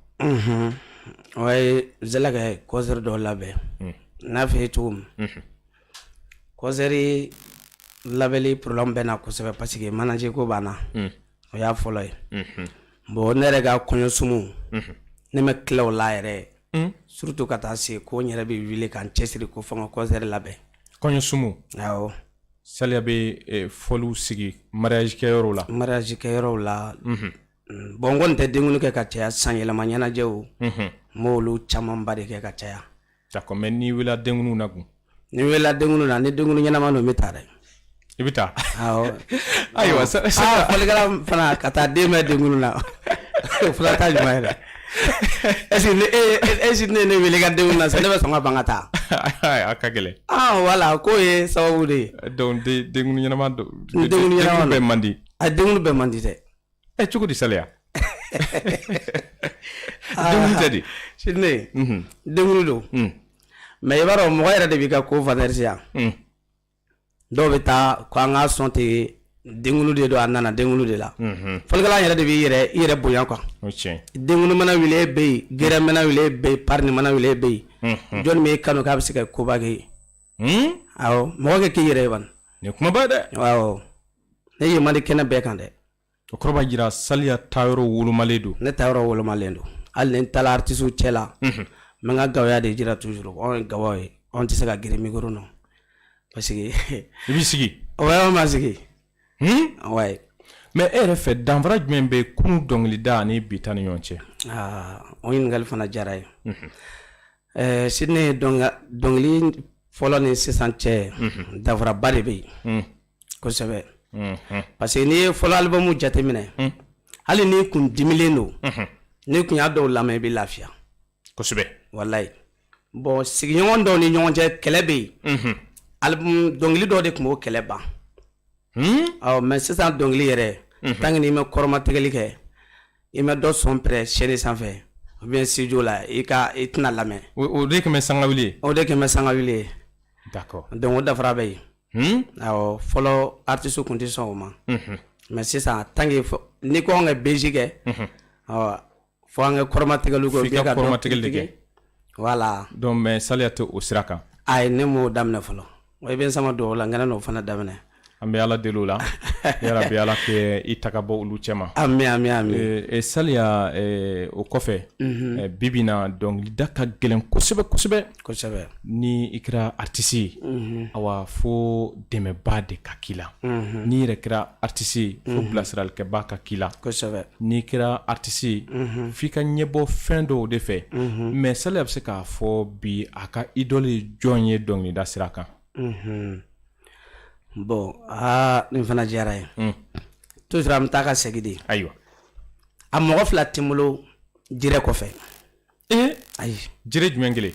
ouais zela ka concert dɔw labɛn n'a fɛ cogo min concert labɛnli problème bɛ na kosɛbɛ parce que manager ko b'an na o y'a fɔlɔ ye bon ne yɛrɛ ka kɔɲɔsumu ne ma tila o la yɛrɛ surtout ka taa se ko n yɛrɛ bɛ wele k'an cɛsiri ko fɔ n ka concert labɛn kɔɲɔsumu awɔ Saliya bɛ fɔliw sigi mariage kɛyɔrɔw la bon n kɔni tɛ denkuli kɛ ka caya san yɛlɛma ɲɛnajɛw n m'olu camanba de kɛ ka caya d'accord mais n'i wulila denkuluw na kun ni wulila denkulu na ni denkulu ɲɛnama don n bɛ taa dɛ i bɛ taa awɔ ayiwa fɔlikɛla fana ka taa den bɛ denkulu na o fana t'a ɲuman yɛrɛ est-ce que ne wele ka denkulu na sa ne bɛ sɔn ka ban ka taa a ka gɛlɛn voilà k'o ye sababu de ye donc denkulu ɲɛnama denkulu bɛɛ man di a denkulu bɛɛ man di dɛ cogo di Saliya dengulu tɛ de sidne dengulu do mais i b'a dɔn mɔgɔ yɛrɛ de b'i ka ko fanɛrisiya dɔw bɛ taa ko an ka sɔn tɛ dengulu de do a nana dengulu de la fɔlikɛla yɛrɛ de b'i i yɛrɛ bonya quoi dengulu mana wuli e bɛ yen gɛrɛ mana wuli e bɛ yen parni mana wuli e bɛ yen jɔnni bɛ kanu k'a bɛ se ka koba kɛ awɔ mɔgɔ kɛ k'i yɛrɛ ye bani nin kumaba dɛ awɔ ne ye mandi kɛnɛ bɛɛ kan dɛ o kɔrɔ b'a jira Saliya taayɔrɔ wolomalen don ne taayɔrɔ wolomalen don hali ni n taala artisiw cɛ la n bɛ n ka gawaya de jira toujours anw ye gawaw ye anw tɛ se ka giri micro nɔ parce que i b'i sigi ouais ma sigi ouais mais e yɛrɛ fɛ danfara jumɛn bɛ kunu dɔnkilida ani bi ta ni ɲɔgɔn cɛ o ɲininkali fana diyara ye Sidney dɔnkili fɔlɔ ni sisan cɛ danfaraba de bɛ yen kosɛbɛ parce que n'i ye fɔlɔ alibamu jateminɛ hali n'i kun dimilen don n'i kun y'a dɔw lamɛn i bɛ lafiya kosɛbɛ walayi bon sigiɲɔgɔn dɔw ni ɲɔgɔn cɛ kɛlɛ bɛ yen album dɔnkili dɔw de tun b'o kɛlɛ ban mais sisan dɔnkili yɛrɛ tant que n'i ma kɔrɔmatigɛli kɛ i ma dɔ sɔn pɛrɛ chaîne sanfɛ ou bien studio la i tɛna lamɛn o de tun bɛ sanga wuli ye o de tun bɛ sanga wuli ye d'accord donc o dafara bɛ yen awɔ fɔlɔ artiste kun tɛ sɔn o ma mais sisan tant que n'i ko an ka BG kɛ fo an ka kɔrɔmatigɛliw kɛ f'i ka kɔrɔmatigɛli kɛ voilà donc mais Saliya tɛ o sira kan ayi ne m'o daminɛ fɔlɔ wa i bɛ n sama don o la n kana n'o fana daminɛ an bɛ Ala deli o la yarabi Ala kɛ i ta ka bɔ olu cɛ ma ami ami Saliya o kɔfɛ bibi na dɔnkilida ka gɛlɛn kosɛbɛ ni i kɛra artiste ye awa fo dɛmɛba de ka k'i la n'i yɛrɛ kɛra artiste ye fo bilasiralikɛba ka k'i la n'i kɛra artiste ye f'i ka ɲɛbɔ fɛn dɔw de fɛ mais Saliya bɛ se k'a fɔ bi a ka idole ye jɔn ye dɔnkilida sira kan bon nin fana diyara ye toujours an bɛ taa ka segin de ayiwa a mɔgɔ fila tɛ n bolo jire kɔfɛ ayi jire jumɛn kelen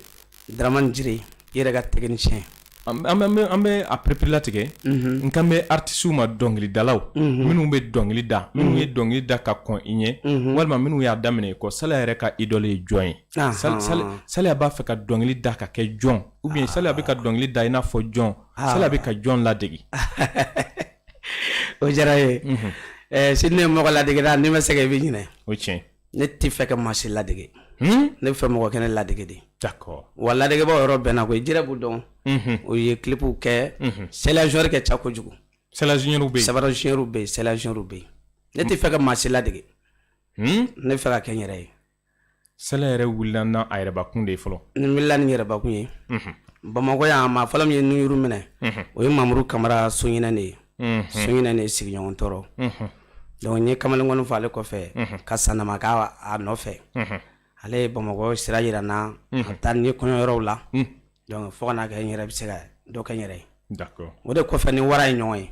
Dramane Jire i yɛrɛ ka technicien an bɛ a perepere latigɛ n kan bɛ artisiw ma dɔnkilidalaw minnu bɛ dɔnkili da minnu ye dɔnkili da ka kɔn i ɲɛ walima minnu y'a daminɛ kɔ Saliya yɛrɛ ka idole ye jɔn ye Saliya b'a fɛ ka dɔnkili da ka kɛ jɔn ou bien Saliya bɛ ka dɔnkili da i n'a fɔ jɔn Saliya bɛ ka jɔn ladege o diyara ye Sidney mɔgɔ ladegera n'i ma se ka i bɛ ɲinɛ o tiɲɛ ne tɛ fɛ ka maa si ladege ne bɛ fɛ mɔgɔ kɛnɛ ladege de d'accord wa ladegebaw yɔrɔ bɛnna koyi jire b'u dɔn o ye clipw kɛ Saliya genre kɛ ca kojugu Saliya junior bɛ yen Sabara junior bɛ yen Saliya junior bɛ yen ne tɛ fɛ ka maa si ladege ne bɛ fɛ ka kɛ n yɛrɛ ye Saliya yɛrɛ wulila n'a a yɛrɛbakun de ye fɔlɔ ni wulila ni yɛrɛbakun ye Bamakɔ yan maa fɔlɔ min ye nuyuru minɛ o ye Mamuru Kamara Soɲinɛ de ye Soɲinɛ de ye sigiɲɔgɔn tɔɔrɔ donc n ye kamalenkɔni fɔ ale kɔfɛ ka Sanama k'a nɔfɛ ale ye Bamakɔ sira yira n na a taa ni kɔɲɔyɔrɔw la donc fo ka n'a kɛ n yɛrɛ bɛ se ka dɔ kɛ n yɛrɛ ye d'accord o de kɔfɛ ni wara ye ɲɔgɔn ye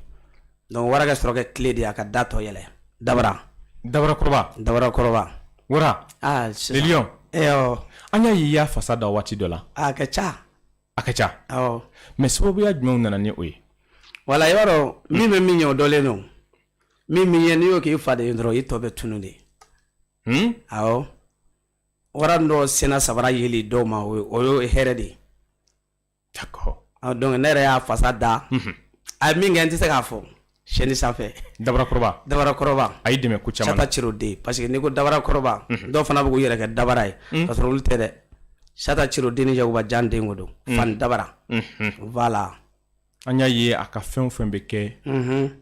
donc wara ka sɔrɔ kɛ tile de a ka da tɔ yɛlɛ Dabara kɔrɔba wara le lion an y'a ye i y'a fasa da waati dɔ la a ka ca awɔ mais sababuya jumɛnw nana ni o ye wala i b'a dɔn min bɛ min ɲɛ o dɔlen don min ye n'i y'o k'i fa de ye dɔrɔn i tɔ bɛ tunu de awɔ wara dɔ senna sabara yeli dɔw ma o ye hɛrɛ de ye d'accord donc ne yɛrɛ y'a fasa da a ye min kɛ n tɛ se k'a fɔ chaîne sanfɛ Dabara kɔrɔba a y'i dɛmɛ ko caman na Sata Ciro den parce que n'i ko Dabara kɔrɔba dɔw fana bɛ k'u yɛrɛ kɛ Dabara ye ka sɔrɔ olu tɛ dɛ Sata Ciro den ni Yakuba Jan den ko don Fani Dabara voilà an y'a ye a ka fɛn o fɛn bɛ kɛ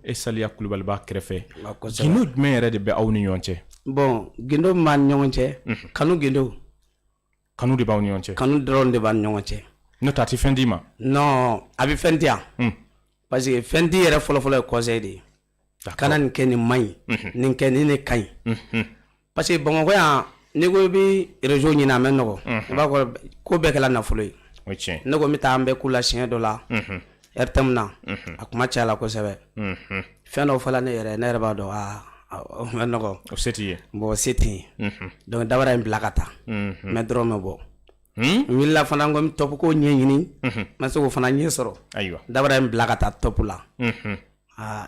e Saliya Kulubali b'a kɛrɛfɛ gindo jumɛn yɛrɛ de bɛ aw ni ɲɔgɔn cɛ bon gindo min b'an ni ɲɔgɔn cɛ kanu gindo kanu de b'aw ni ɲɔgɔn cɛ kanu dɔrɔn de b'an ni ɲɔgɔn cɛ n'o tɛ a tɛ fɛn d'i ma non a bɛ fɛn di yan parce que fɛn di yɛrɛ fɔlɔfɔlɔ ye conseil de ye kana nin kɛ nin man ɲi nin kɛ nin de ka ɲi parce que Bamakɔ yan n'i ko i bɛ réseau ɲini a mɛ nɔgɔ i b'a fɔ ko bɛɛ kɛla nafolo ye ne ko n bɛ taa an bɛ k'u la siɲɛ dɔ la RTM na a kuma caya la kosɛbɛ fɛn dɔw fɔla ne yɛrɛ b'a dɔn o mɛ nɔgɔ o se t'i ye bon o se tɛ ye donc Dabara in bila ka taa mɛ dɔrɔn mɛ bɔ n wulila fana ko n bɛ top ko ɲɛɲini n ma se k'o fana ɲɛ sɔrɔ ayiwa Dabara in bila ka taa top la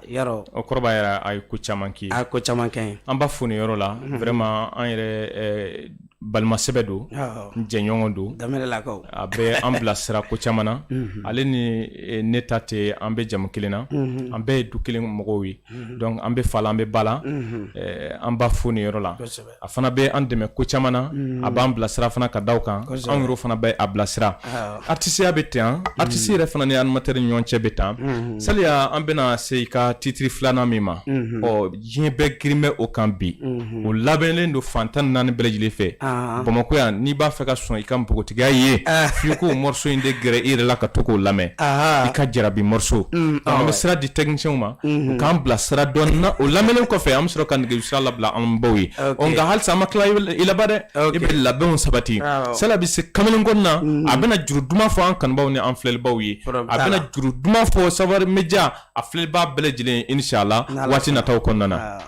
yarɔ o kɔrɔba yɛrɛ a ye ko caman k'i ye a ye ko caman kɛ ye an b'a fo nin yɔrɔ la vraiment an yɛrɛ balma sɛbɛ don jɛɲɔgɔn don a bɛ an bilasira ko caman na ale ni ne ta tɛ an bɛ jamu kelen na an bɛɛ ye du kelen mɔgɔw ye donc an bɛ fa la an bɛ ba la an b'a fo ni yɔrɔ la a fana bɛ an dɛmɛ ko caman na a b'an bilasira fana ka daw kan an yɛrɛ fana bɛ a bilasira artisiya bɛ ten artisi yɛrɛ fana ni animateur ni ɲɔgɔn cɛ bɛ ten saliya an bɛna se ka titiri filanan min ma diɲɛ bɛɛ girin bɛ o kan bi o labɛnnen don fan 14 bɛɛ lajɛlen fɛ Bamakɔ yan n'i b'a fɛ ka sɔn i ka npogotigiya ye f'i k'o morceau in de gɛrɛ i yɛrɛ la ka to k'o lamɛn i ka jarabi morceau an bɛ sira di technicien ma u k'an bila sira dɔɔni na o lamɛnnen kɔfɛ an bɛ sɔrɔ ka nɛgɛjurusira labila an baw ye nka halisa an ma tila i laban dɛ i bɛ labɛnw sabati sala bɛ se kamalen kɔni na a bɛna juru duman fɔ an kanubaw ni an filɛlibaw ye a bɛna juru duman fɔ Savoir Media a filɛlibaa bɛɛ lajɛlen inshallah waati nataw kɔnɔna na.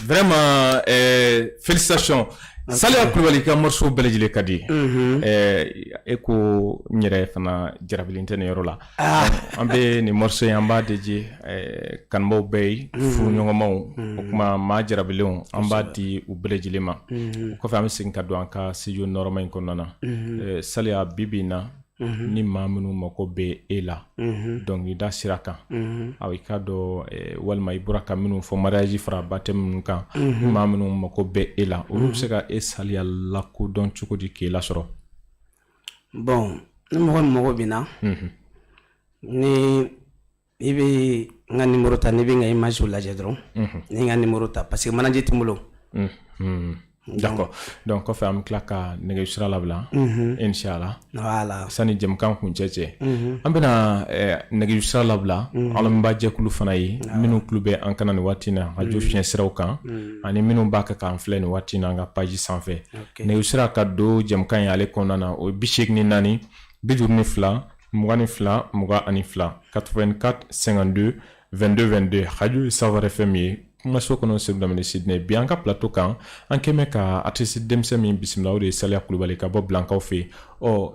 Vraiment, félicitations. Saliya Kulubali ka morceau bɛɛ lajɛlen ka di e ko n yɛrɛ fana jarabilen tɛ nin yɔrɔ la an bɛ nin morceau in an b'a dédié kanubaw bɛɛ ye furuɲɔgɔnmaw o kuma maa jarabilenw an b'a di u bɛɛ lajɛlen ma o kɔfɛ an bɛ segin ka don an ka studio nɔrɔma in kɔnɔna na Saliya bi bi in na ni maa minnu mako bɛ e la dɔnkilida sira kan aw i ka dɔn walima i bɔra ka minnu fɔ mariage fara baptême minnu kan ni maa minnu mako bɛ e la olu bɛ se ka e Saliya lakodɔn cogo di k'e lasɔrɔ. Bon ni mɔgɔ min mako bɛ na ni i bɛ n ka numéro ta n'i bɛ n ka image lajɛ dɔrɔn ni n ka numéro ta parce que manager tɛ n bolo d'accord donc kɔfɛ an bɛ tila ka nɛgɛjurusira labila inshallah voilà sani jɛmukan kuncɛ cɛ an bɛna nɛgɛjurusira labila ala min b'a jɛkulu fana ye minnu tulo bɛ an kana nin waati na radio fiɲɛ siraw kan ani minnu b'a kɛ k'an filɛ nin waati na an ka page sanfɛ nɛgɛjurusira ka don jɛmukan ye ale kɔnɔna na o ye 84 52 22 22 84 52 22 22 radio Savar FM ye kumaso kɔnɔ sebudamini Sidney bi an ka plateau kan an kɛmɛ ka artiste denmisɛn min bisimila o de ye Saliya Kulubali ka bɔ Blankaw fɛ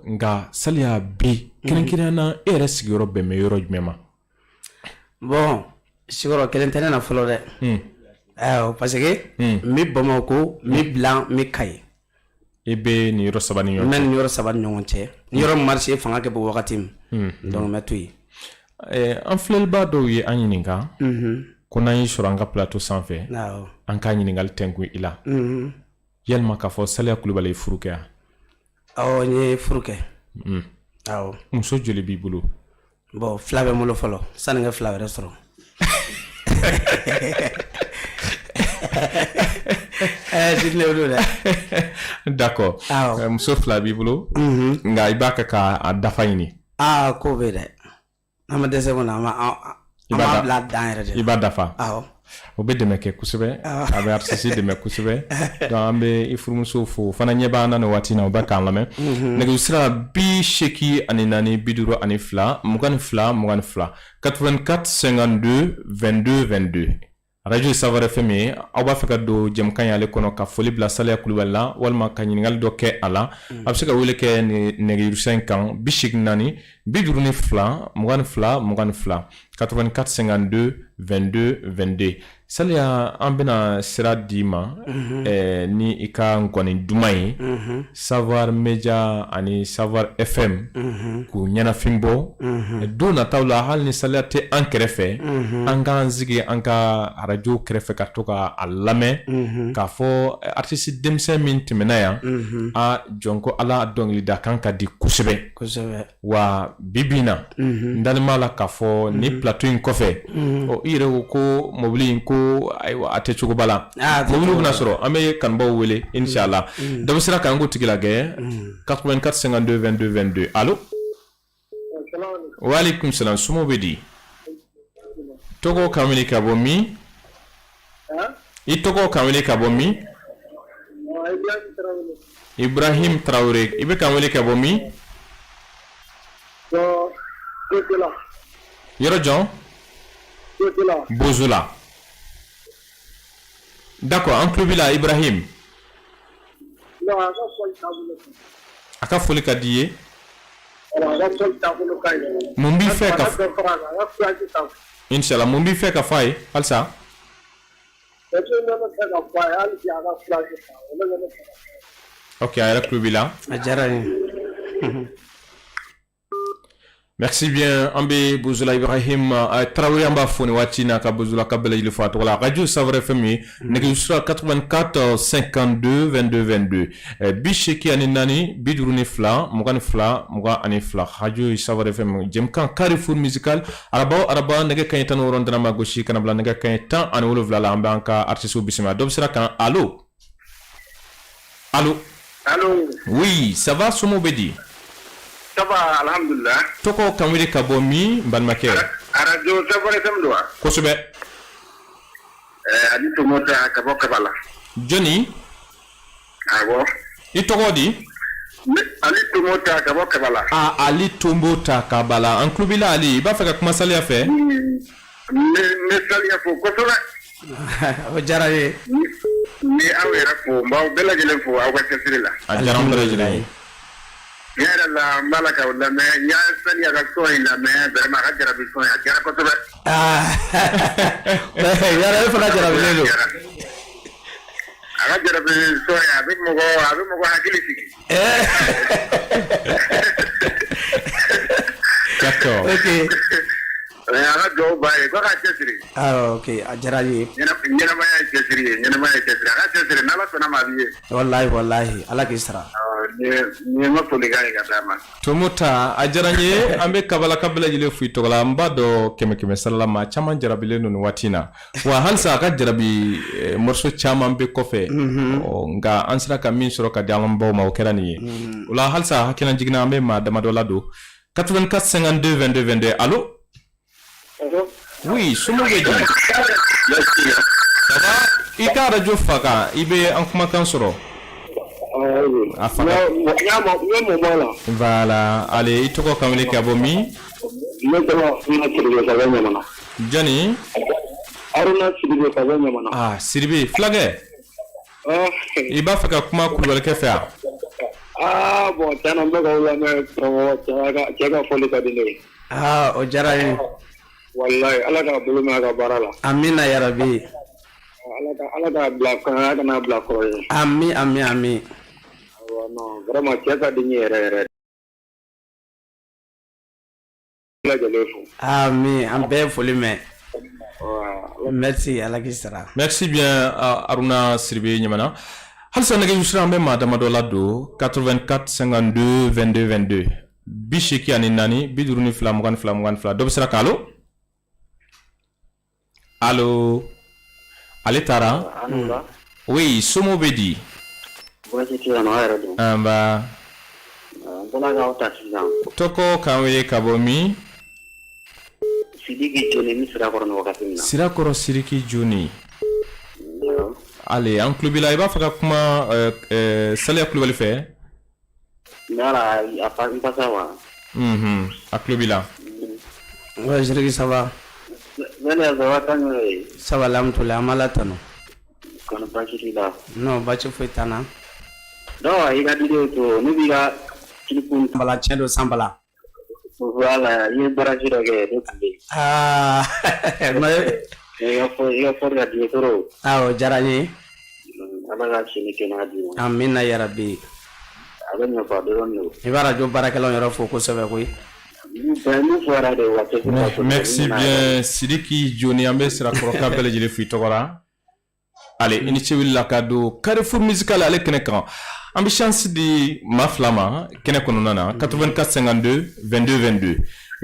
nka Saliya bi kɛrɛnkɛrɛnya na e yɛrɛ sigiyɔrɔ bɛn bɛ yɔrɔ jumɛn ma bon sigiyɔrɔ kelen tɛ ne na fɔlɔ dɛ parce que n bɛ Bamakɔ n bɛ Blan n bɛ Kayi i bɛ nin yɔrɔ saba ni ɲɔgɔn cɛ n bɛ nin yɔrɔ saba ni ɲɔgɔn cɛ ni yɔrɔ marché fanga ka bon wagati min donc n bɛ to yen an filɛlibaa dɔw ye an ɲininka ko n'an y'i sɔrɔ an ka plateau sanfɛ an k'a ɲininkali tɛnkun i la yalima k'a fɔ Saliya Kulubali ye furu kɛ wa awɔ n ye furu kɛ awɔ muso joli b'i bolo bon fila bɛ n bolo fɔlɔ sani n ka fila wɛrɛ sɔrɔ Sidney olu dɛ d'accord muso fila b'i bolo nka i b'a kɛ k'a dafa ɲini ko bɛ dɛ an ma dɛsɛ kɔnɔ an b'a bila dan yɛrɛ de i b'a dafa o bɛ dɛmɛ kɛ kosɛbɛ a bɛ artiste dɛmɛ kosɛbɛ donc an bɛ i furumuso fo fana ɲɛ b'an na nin waati na o bɛ k'an lamɛn nɛgɛjurusira 84 52 22 84 52 22 22 radio Savar FM ye aw b'a fɛ ka don jɛmukan ye ale kɔnɔ ka foli bila Saliya Kulubali la walima ka ɲininkali dɔ kɛ a la a bɛ se ka wele kɛ nɛgɛjurusira in kan 84 52 22 84 52 22 22 Saliya an bɛna sira d'i ma ni i ka nkɔni duman ye Savar Media ani Savar FM k'u ɲɛnafin bɔ don nataw la hali ni Saliya tɛ an kɛrɛfɛ an k'an sigi an ka radio kɛrɛfɛ ka to ka a lamɛn k'a fɔ artiste denmisɛn min tɛmɛna yan jɔn ko ala dɔnkilida kan ka di kosɛbɛ wa bibi na n dalen b'a la k'a fɔ ni plateau in kɔfɛ i yɛrɛ ko mobili in ko ayiwa a tɛ cogoba la mobili bɛna sɔrɔ an bɛ kanubaw wele inshallah dɔ bɛ sira kan ko tigi lagɛ 84 52 22 22 allo waaleykum salam sumo bɛ di tɔgɔ kan wele ka bɔ min i tɔgɔ kan wele ka bɔ min Ibrahim Traoré i bɛ kan wele ka bɔ min yɔrɔ jɔn Bozola d'accord an tulo b'i la Ibrahim a ka foli ka di i ye mun b'i fɛ ka inshallah mun b'i fɛ ka fɔ a ye halisa ok a yɛrɛ tulo b'i la a diyara n ye merci bien an bɛ Bozola Ibrahim Traoré an b'a fɔ nin waati na ka Bozola ka bɛɛ lajɛlen fɔ a tɔgɔ la radio Savar FM ye nɛgɛjurusira 84 52 22 22 84 52 22 radio Savar FM jɛmukan Carrefour musical araba nɛgɛ kanɲɛ 16 dana ma gosi kana bila nɛgɛ kanɲɛ 17 la an bɛ an ka artiste bisimila dɔ bɛ sira kan allo oui ça va somɔgɔw bɛ di ça va alhamdulillah tɔgɔ kan wele ka bɔ min balimakɛ radio Savar FM do wa kosɛbɛ ali tomota ka bɔ Kabala jɔnni awɔ i tɔgɔ di ali tomota ka bɔ Kabala ali tomota Kabala an tulo b'i la ali i b'a fɛ ka kuma Saliya fɛ ne Saliya fo kosɛbɛ o diyara n ye ni aw yɛrɛ fo n b'aw bɛɛ lajɛlen fo aw ka cɛsiri la a diyara an bɛɛ lajɛlen ye ne yɛrɛ la n b'a la k'aw lamɛn n y'a Saliya ka sɔn in lamɛn vraiment a ka jarabi sɔn a diyara kosɛbɛ yɛrɛ e fana jarabilen don a ka jarabi sɔn a bɛ mɔgɔ hakili sigi d'accord ok ala dɔw b'a ye ko ka cɛsiri ok a diyara n ye ɲɛnamaya ye cɛsiri ye ɲɛnamaya ye cɛsiri a ka cɛsiri n'ala sɔnna ma a b'i ye wallahi ala k'i sara ni ye n ka folikan ye ka d'a ma Tomuta a diyara n ye an bɛ kabalaka bɛɛ lajɛlen fo i tɔgɔ la n b'a dɔn kɛmɛ kɛmɛ sarala ma caman jarabilen don nin waati in na wa halisa a ka jarabi morceau caman bɛ kɔfɛ nka an sera ka min sɔrɔ ka di an baw ma o kɛra nin ye o la halisa hakilina jiginna an bɛ maa damadɔ la don 84 52 22 22 allo oui somɔgɔw bɛ di ça va i ka radio faga i bɛ an kumakan sɔrɔ a faga voilà allez i tɔgɔ ka wele ka bɔ min jani ah Siribe fulakɛ i b'a fɛ ka kuma Kulubalikɛ fɛ yan bon tiɲɛna n bɛ k'aw lamɛn cɛ ka foli ka di ne ye o diyara n ye wallahi ala ka bolo mɛn a ka baara la amina yarabi ala ka bila kɔnɔ kana bila kɔrɔ ye ami non vraiment cɛ ka di n ye yɛrɛ lajɛlen fo ami an bɛɛ foli mɛn merci ala k'i sara merci bien Aruna Siribe Ɲamana halisa nɛgɛjuru sira an bɛ maa damadɔ la don 84 52 22 22 80 ani 4 52 22 22 dɔ bɛ sira kan allo ale taara oui somɔgɔw bɛ di anba tɔgɔ k'an wele ka bɔ min Sidiki Joni ni Sirakɔrɔ ni wagati min na Sirakɔrɔ Sidiki Joni allez an tulo b'i la i b'a fɛ ka kuma Saliya Kulubali fɛ Nala a pasa wa a tulo b'i la ouais Sidiki ça va ça va alhamdulillah an b'Ala tanu kono basi t'i la non baasi foyi t'an na non i ka didenw to ne b'i ka kilipun Sanbala tiɲɛ don Sanbala voilà i ye baraji dɔ kɛ ne tun bɛ yen i ka fɔri ka di ye toro o diyara n ye ala ka sini kɛnɛya di ma amina yarabi a bɛ ɲɛfɔ dɔrɔn don i b'a radio baarakɛlaw yɛrɛ fo kosɛbɛ koyi merci bien Sidiki Joni an bɛ Sirakɔrɔ ka bɛɛ lajɛlen fo i tɔgɔ la allez i ni ce wulila ka don Carrefour musical ale kɛnɛ kan an bɛ chance di maa fila ma kɛnɛ kɔnɔna na 84 52 22 22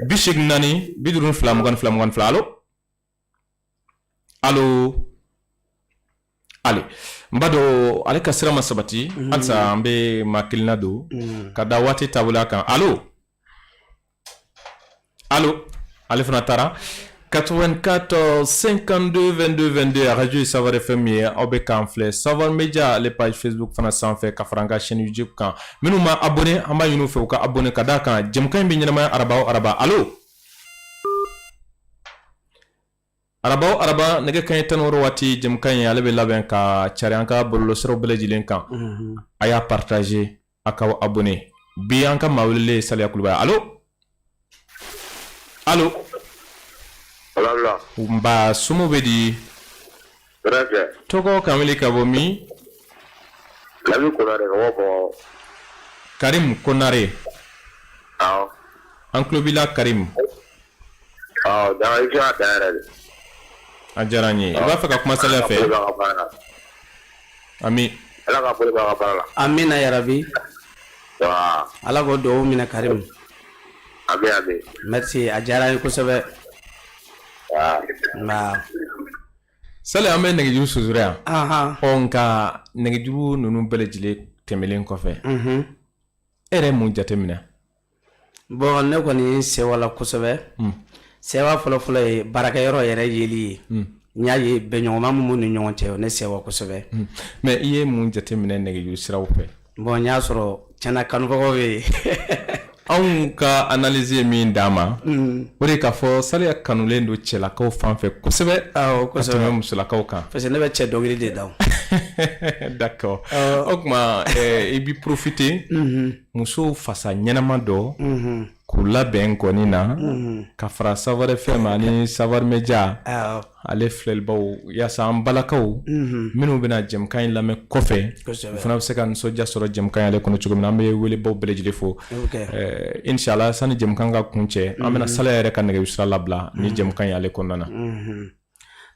84 52 22 allo allez n b'a dɔn ale ka sira ma sabati halisa an bɛ maa kelenna don ka da waati taabolo kan allo ale fana taara 84 52 22 22 radio Savar FM ye aw bɛ k'an filɛ Savar Media ale page Facebook fana sanfɛ ka fara an ka chaîne YouTube kan minnu ma abonné an b'a ɲini u fɛ u ka abonné ka d'a kan jɛmukan in bɛ ɲɛnamaya araba o araba allo araba nɛgɛ kanɲɛ 16 waati jɛmukan in ale bɛ labɛn ka cari an ka bɔlɔlɔsiraw bɛɛ lajɛlen kan a y'a partager a k'aw abonné bi an ka maa welelen ye Saliya Kulubali allo nba somɔgɔw bɛ di tɔgɔ k'an wele ka bɔ min Karim Konare an tulo b'i la Karim a diyara n ye i b'a fɛ ka kuma Saliya fɛ ami amina yarabi ala k'o dugawu minɛ Karim merci a diyara n ye kosɛbɛ Saliya an bɛ nɛgɛjuru susura yan nka nɛgɛjuru ninnu bɛɛ lajɛlen tɛmɛlen kɔfɛ e yɛrɛ mun jateminɛ bon ne kɔni sewala kosɛbɛ sewa fɔlɔfɔlɔ ye baarakɛyɔrɔ yɛrɛ yeli ye n y'a ye bɛnɲɔgɔnma minnu ni ɲɔgɔn cɛ ne sewa kosɛbɛ mais i ye mun jateminɛ nɛgɛjuru siraw fɛ bon n y'a sɔrɔ tiɲɛna kanubagaw bɛ yen anw ka analyse ye min d'a ma o de k'a fɔ Saliya kanulen don cɛlakaw fan fɛ kosɛbɛ ka tɛmɛ musolakaw kan parce que ne bɛ cɛ dɔnkili de da d'accord o tuma i bi profiter muso fasa ɲɛnama dɔ k'u labɛn kɔni na ka fara Savoir FM ani Savoir Media ale filɛlibaw yaasa an balakaw minnu bɛna jɛmukan in lamɛn kɔfɛ u fana bɛ se ka nisɔndiya sɔrɔ jɛmukan ale kɔnɔ cogo min na an bɛ welebaw bɛɛ lajɛlen fo inshallah sani jɛmukan ka kun cɛ an bɛna Sala yɛrɛ ka nɛgɛjurusira labila ni jɛmukan in ale kɔnɔna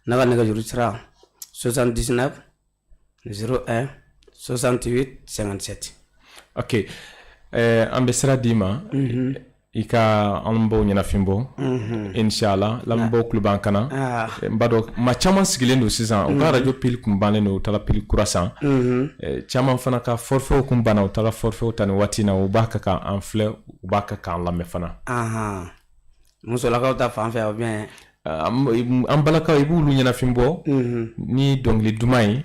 na ne ka nɛgɛjurusira 79 01 68 57 ok an bɛ sira d'i ma i ka an baw ɲɛnafin bɔ inshallah lamɛnbaw tulo b'an kana n b'a dɔn maa caman sigilen don sisan u ka radio pile kun bannen don u taara pile kura san caman fana ka forfait kun banna u taara forfait ta ni waati in na u b'a kɛ k'an filɛ u b'a kɛ k'an lamɛn fana musolakaw ta fan fɛ ou bien an balakaw i b'olu ɲɛnafin bɔ ni dɔnkili duman ye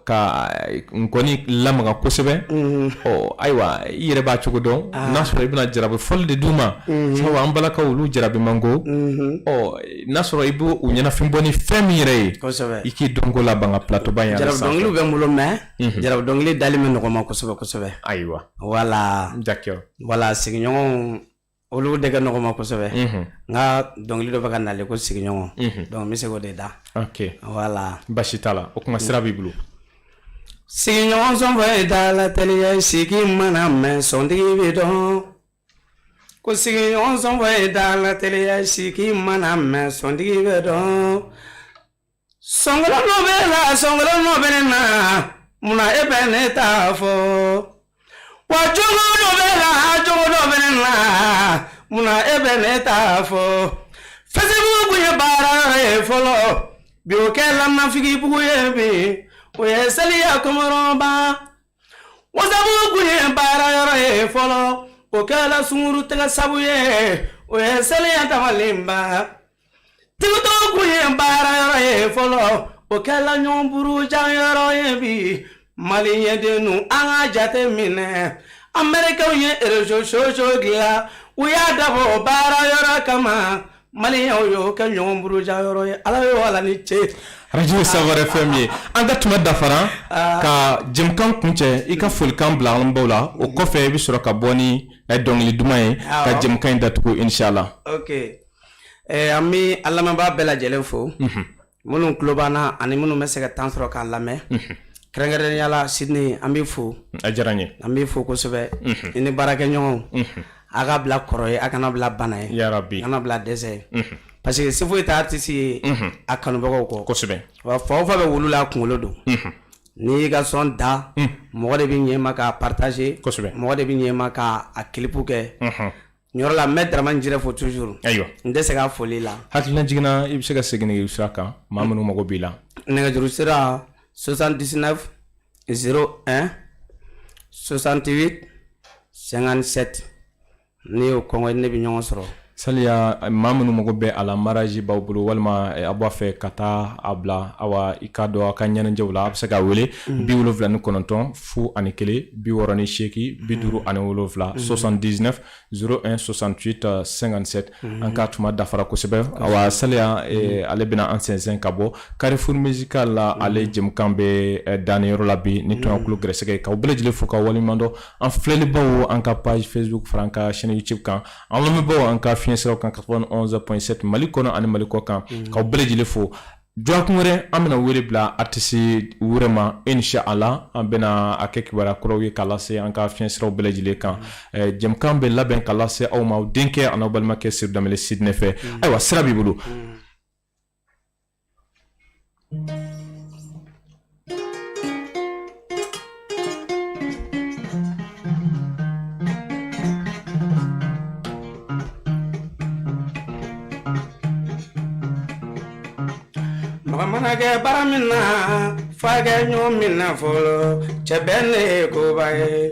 ka nkɔni lamaga kosɛbɛ ayiwa i yɛrɛ b'a cogo dɔn n'a sɔrɔ i bɛna jarabi fɔli de d'u ma sabu an balakaw olu jarabi man go n'a sɔrɔ i b'o ɲɛnafin bɔ ni fɛn min yɛrɛ ye i k'i dɔnko laban ka plateau ba in jarabi dɔnkiliw bɛ n bolo mɛ jarabi dɔnkili dali bɛ nɔgɔ ma kosɛbɛ kosɛbɛ ayiwa wala sigiɲɔgɔnw olu de ka nɔgɔ ma kosɛbɛ nka dɔnkili dɔ bɛ ka nale ko sigiɲɔgɔn donc n bɛ se k'o de da wala basi t'a la o kuma sira b'i bolo sigiɲɔgɔn sɔn fɛ da la teliya sigi mana mɛn sɔntigi bɛ dɔn ko sigiɲɔgɔn sɔn fɛ da la teliya sigi mana mɛn sɔntigi bɛ dɔn sɔngɔlɔ bɛ la sɔngɔlɔ bɛ ne na munna e bɛ ne ta fɔ wa jogo dɔ bɛ la jogo dɔ bɛ ne na munna e bɛ ne ta fɔ Facebook kun ye baara ye fɔlɔ bi o kɛla nafigi bugu ye bi o ye seliya kɔmɔrɔba WhatsApp kun ye baara yɔrɔ ye fɔlɔ o kɛla sunkuru tɛgɛ sabu ye o ye seliya tamalenba TikTok kun ye baara yɔrɔ ye fɔlɔ o kɛla ɲɔgɔn buruja yɔrɔ ye bi maliyɛndenw an ka jate minɛ Américains ye réseaux sociaux dilan u y'a dabɔ baara yɔrɔ kama maliyɛnw y'o kɛ ɲɔgɔn buruja yɔrɔ ye ala y'o ala ni ce radio Savoir FM ye an ka tuma dafara ka jɛmukan kuncɛ i ka folikan bila an baw la o kɔfɛ i bɛ sɔrɔ ka bɔ ni dɔnkili duman ye ka jɛmukan in datugu inshallah ok an bɛ an lamɛnbaa bɛɛ lajɛlen fo minnu tulo b'an na ani minnu bɛ se ka temps sɔrɔ k'an lamɛn kɛrɛnkɛrɛnnenya la Sydney an bɛ fo a diyara n ye an bɛ fo kosɛbɛ i ni baarakɛɲɔgɔnw a ka bila kɔrɔ ye a kana bila bana ye yarabi kana bila dɛsɛ ye parce que se foyi tɛ artiste ye a kanubagaw kɔ kosɛbɛ wa fa o fa bɛ wolo la kunkolo don n'i y'i ka sɔn da mɔgɔ de bɛ ɲɛ ma k'a partager kosɛbɛ mɔgɔ de bɛ ɲɛ ma k'a clip kɛ ɲɔrɔ la n bɛ Daramani Jire fo toujours ayiwa n tɛ se ka foli la hakilina jiginna i bɛ se ka segin nɛgɛjurusira kan maa minnu mago b'i la nɛgɛjurusira 79 01 68 57 n'i y'o kɔngɔ ne bɛ ɲɔgɔn sɔrɔ saliya maa minnu mago bɛ a la mariage b'aw bolo walima a b'a fɛ ka taa a bila awa i ka dɔn a ka ɲɛnajɛw la a bɛ se ka wele 79 01 68 57 79 01 68 57 an ka tuma dafara kosɛbɛ awa saliya ale bɛna an sɛnsɛn ka bɔ Carrefour musical la ale jɛmukan bɛ danniyɔrɔ la bi ni tɔɲɔkulo gɛrɛsɛgɛ k'aw bɛɛ lajɛlen fo k'aw waleɲuman dɔn an filɛlibaw an ka page Facebook fara an ka chaîne YouTube kan an lamɛnbaw an ka fiɲɛ siraw kan 91.7 Mali kɔnɔ ani Mali kɔ kan k'aw bɛɛ lajɛlen fo jɔkun wɛrɛ an bɛna wele bila artiste wɛrɛ ma inshallah an bɛna a kɛ kibaruya kuraw ye k'a lase an ka fiɲɛ siraw bɛɛ lajɛlen kan jɛmukan bɛ labɛn k'a lase aw ma aw denkɛ ani aw balimakɛ Seydou Danbɛlɛ Sidney fɛ ayiwa sira b'i bolo mana kɛ bara min na fa kɛ ɲɔgɔn min na fɔlɔ cɛ bɛɛ ne ye koba ye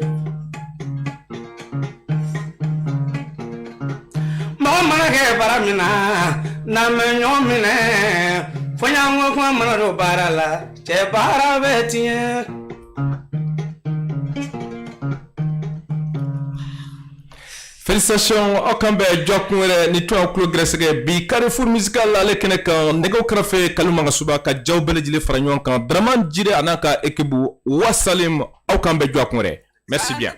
mɔgɔ mana kɛ bara min na n'an bɛ ɲɔgɔn minɛ fɔ ɲɔgɔn kuma mana don baara la cɛ baara bɛ tiɲɛ. Félicitations aw kan bɛ jɔkun wɛrɛ ni tɔn kulo gɛrɛsɛgɛ bi Carrefour musical ale kɛnɛ kan nɛgɛw kɛrɛfɛ Kalu Mangasuba ka jaw bɛɛ lajɛlen fara ɲɔgɔn kan Daramani Jire a n'a ka équipe wasalim aw kan bɛ jɔkun wɛrɛ merci bien.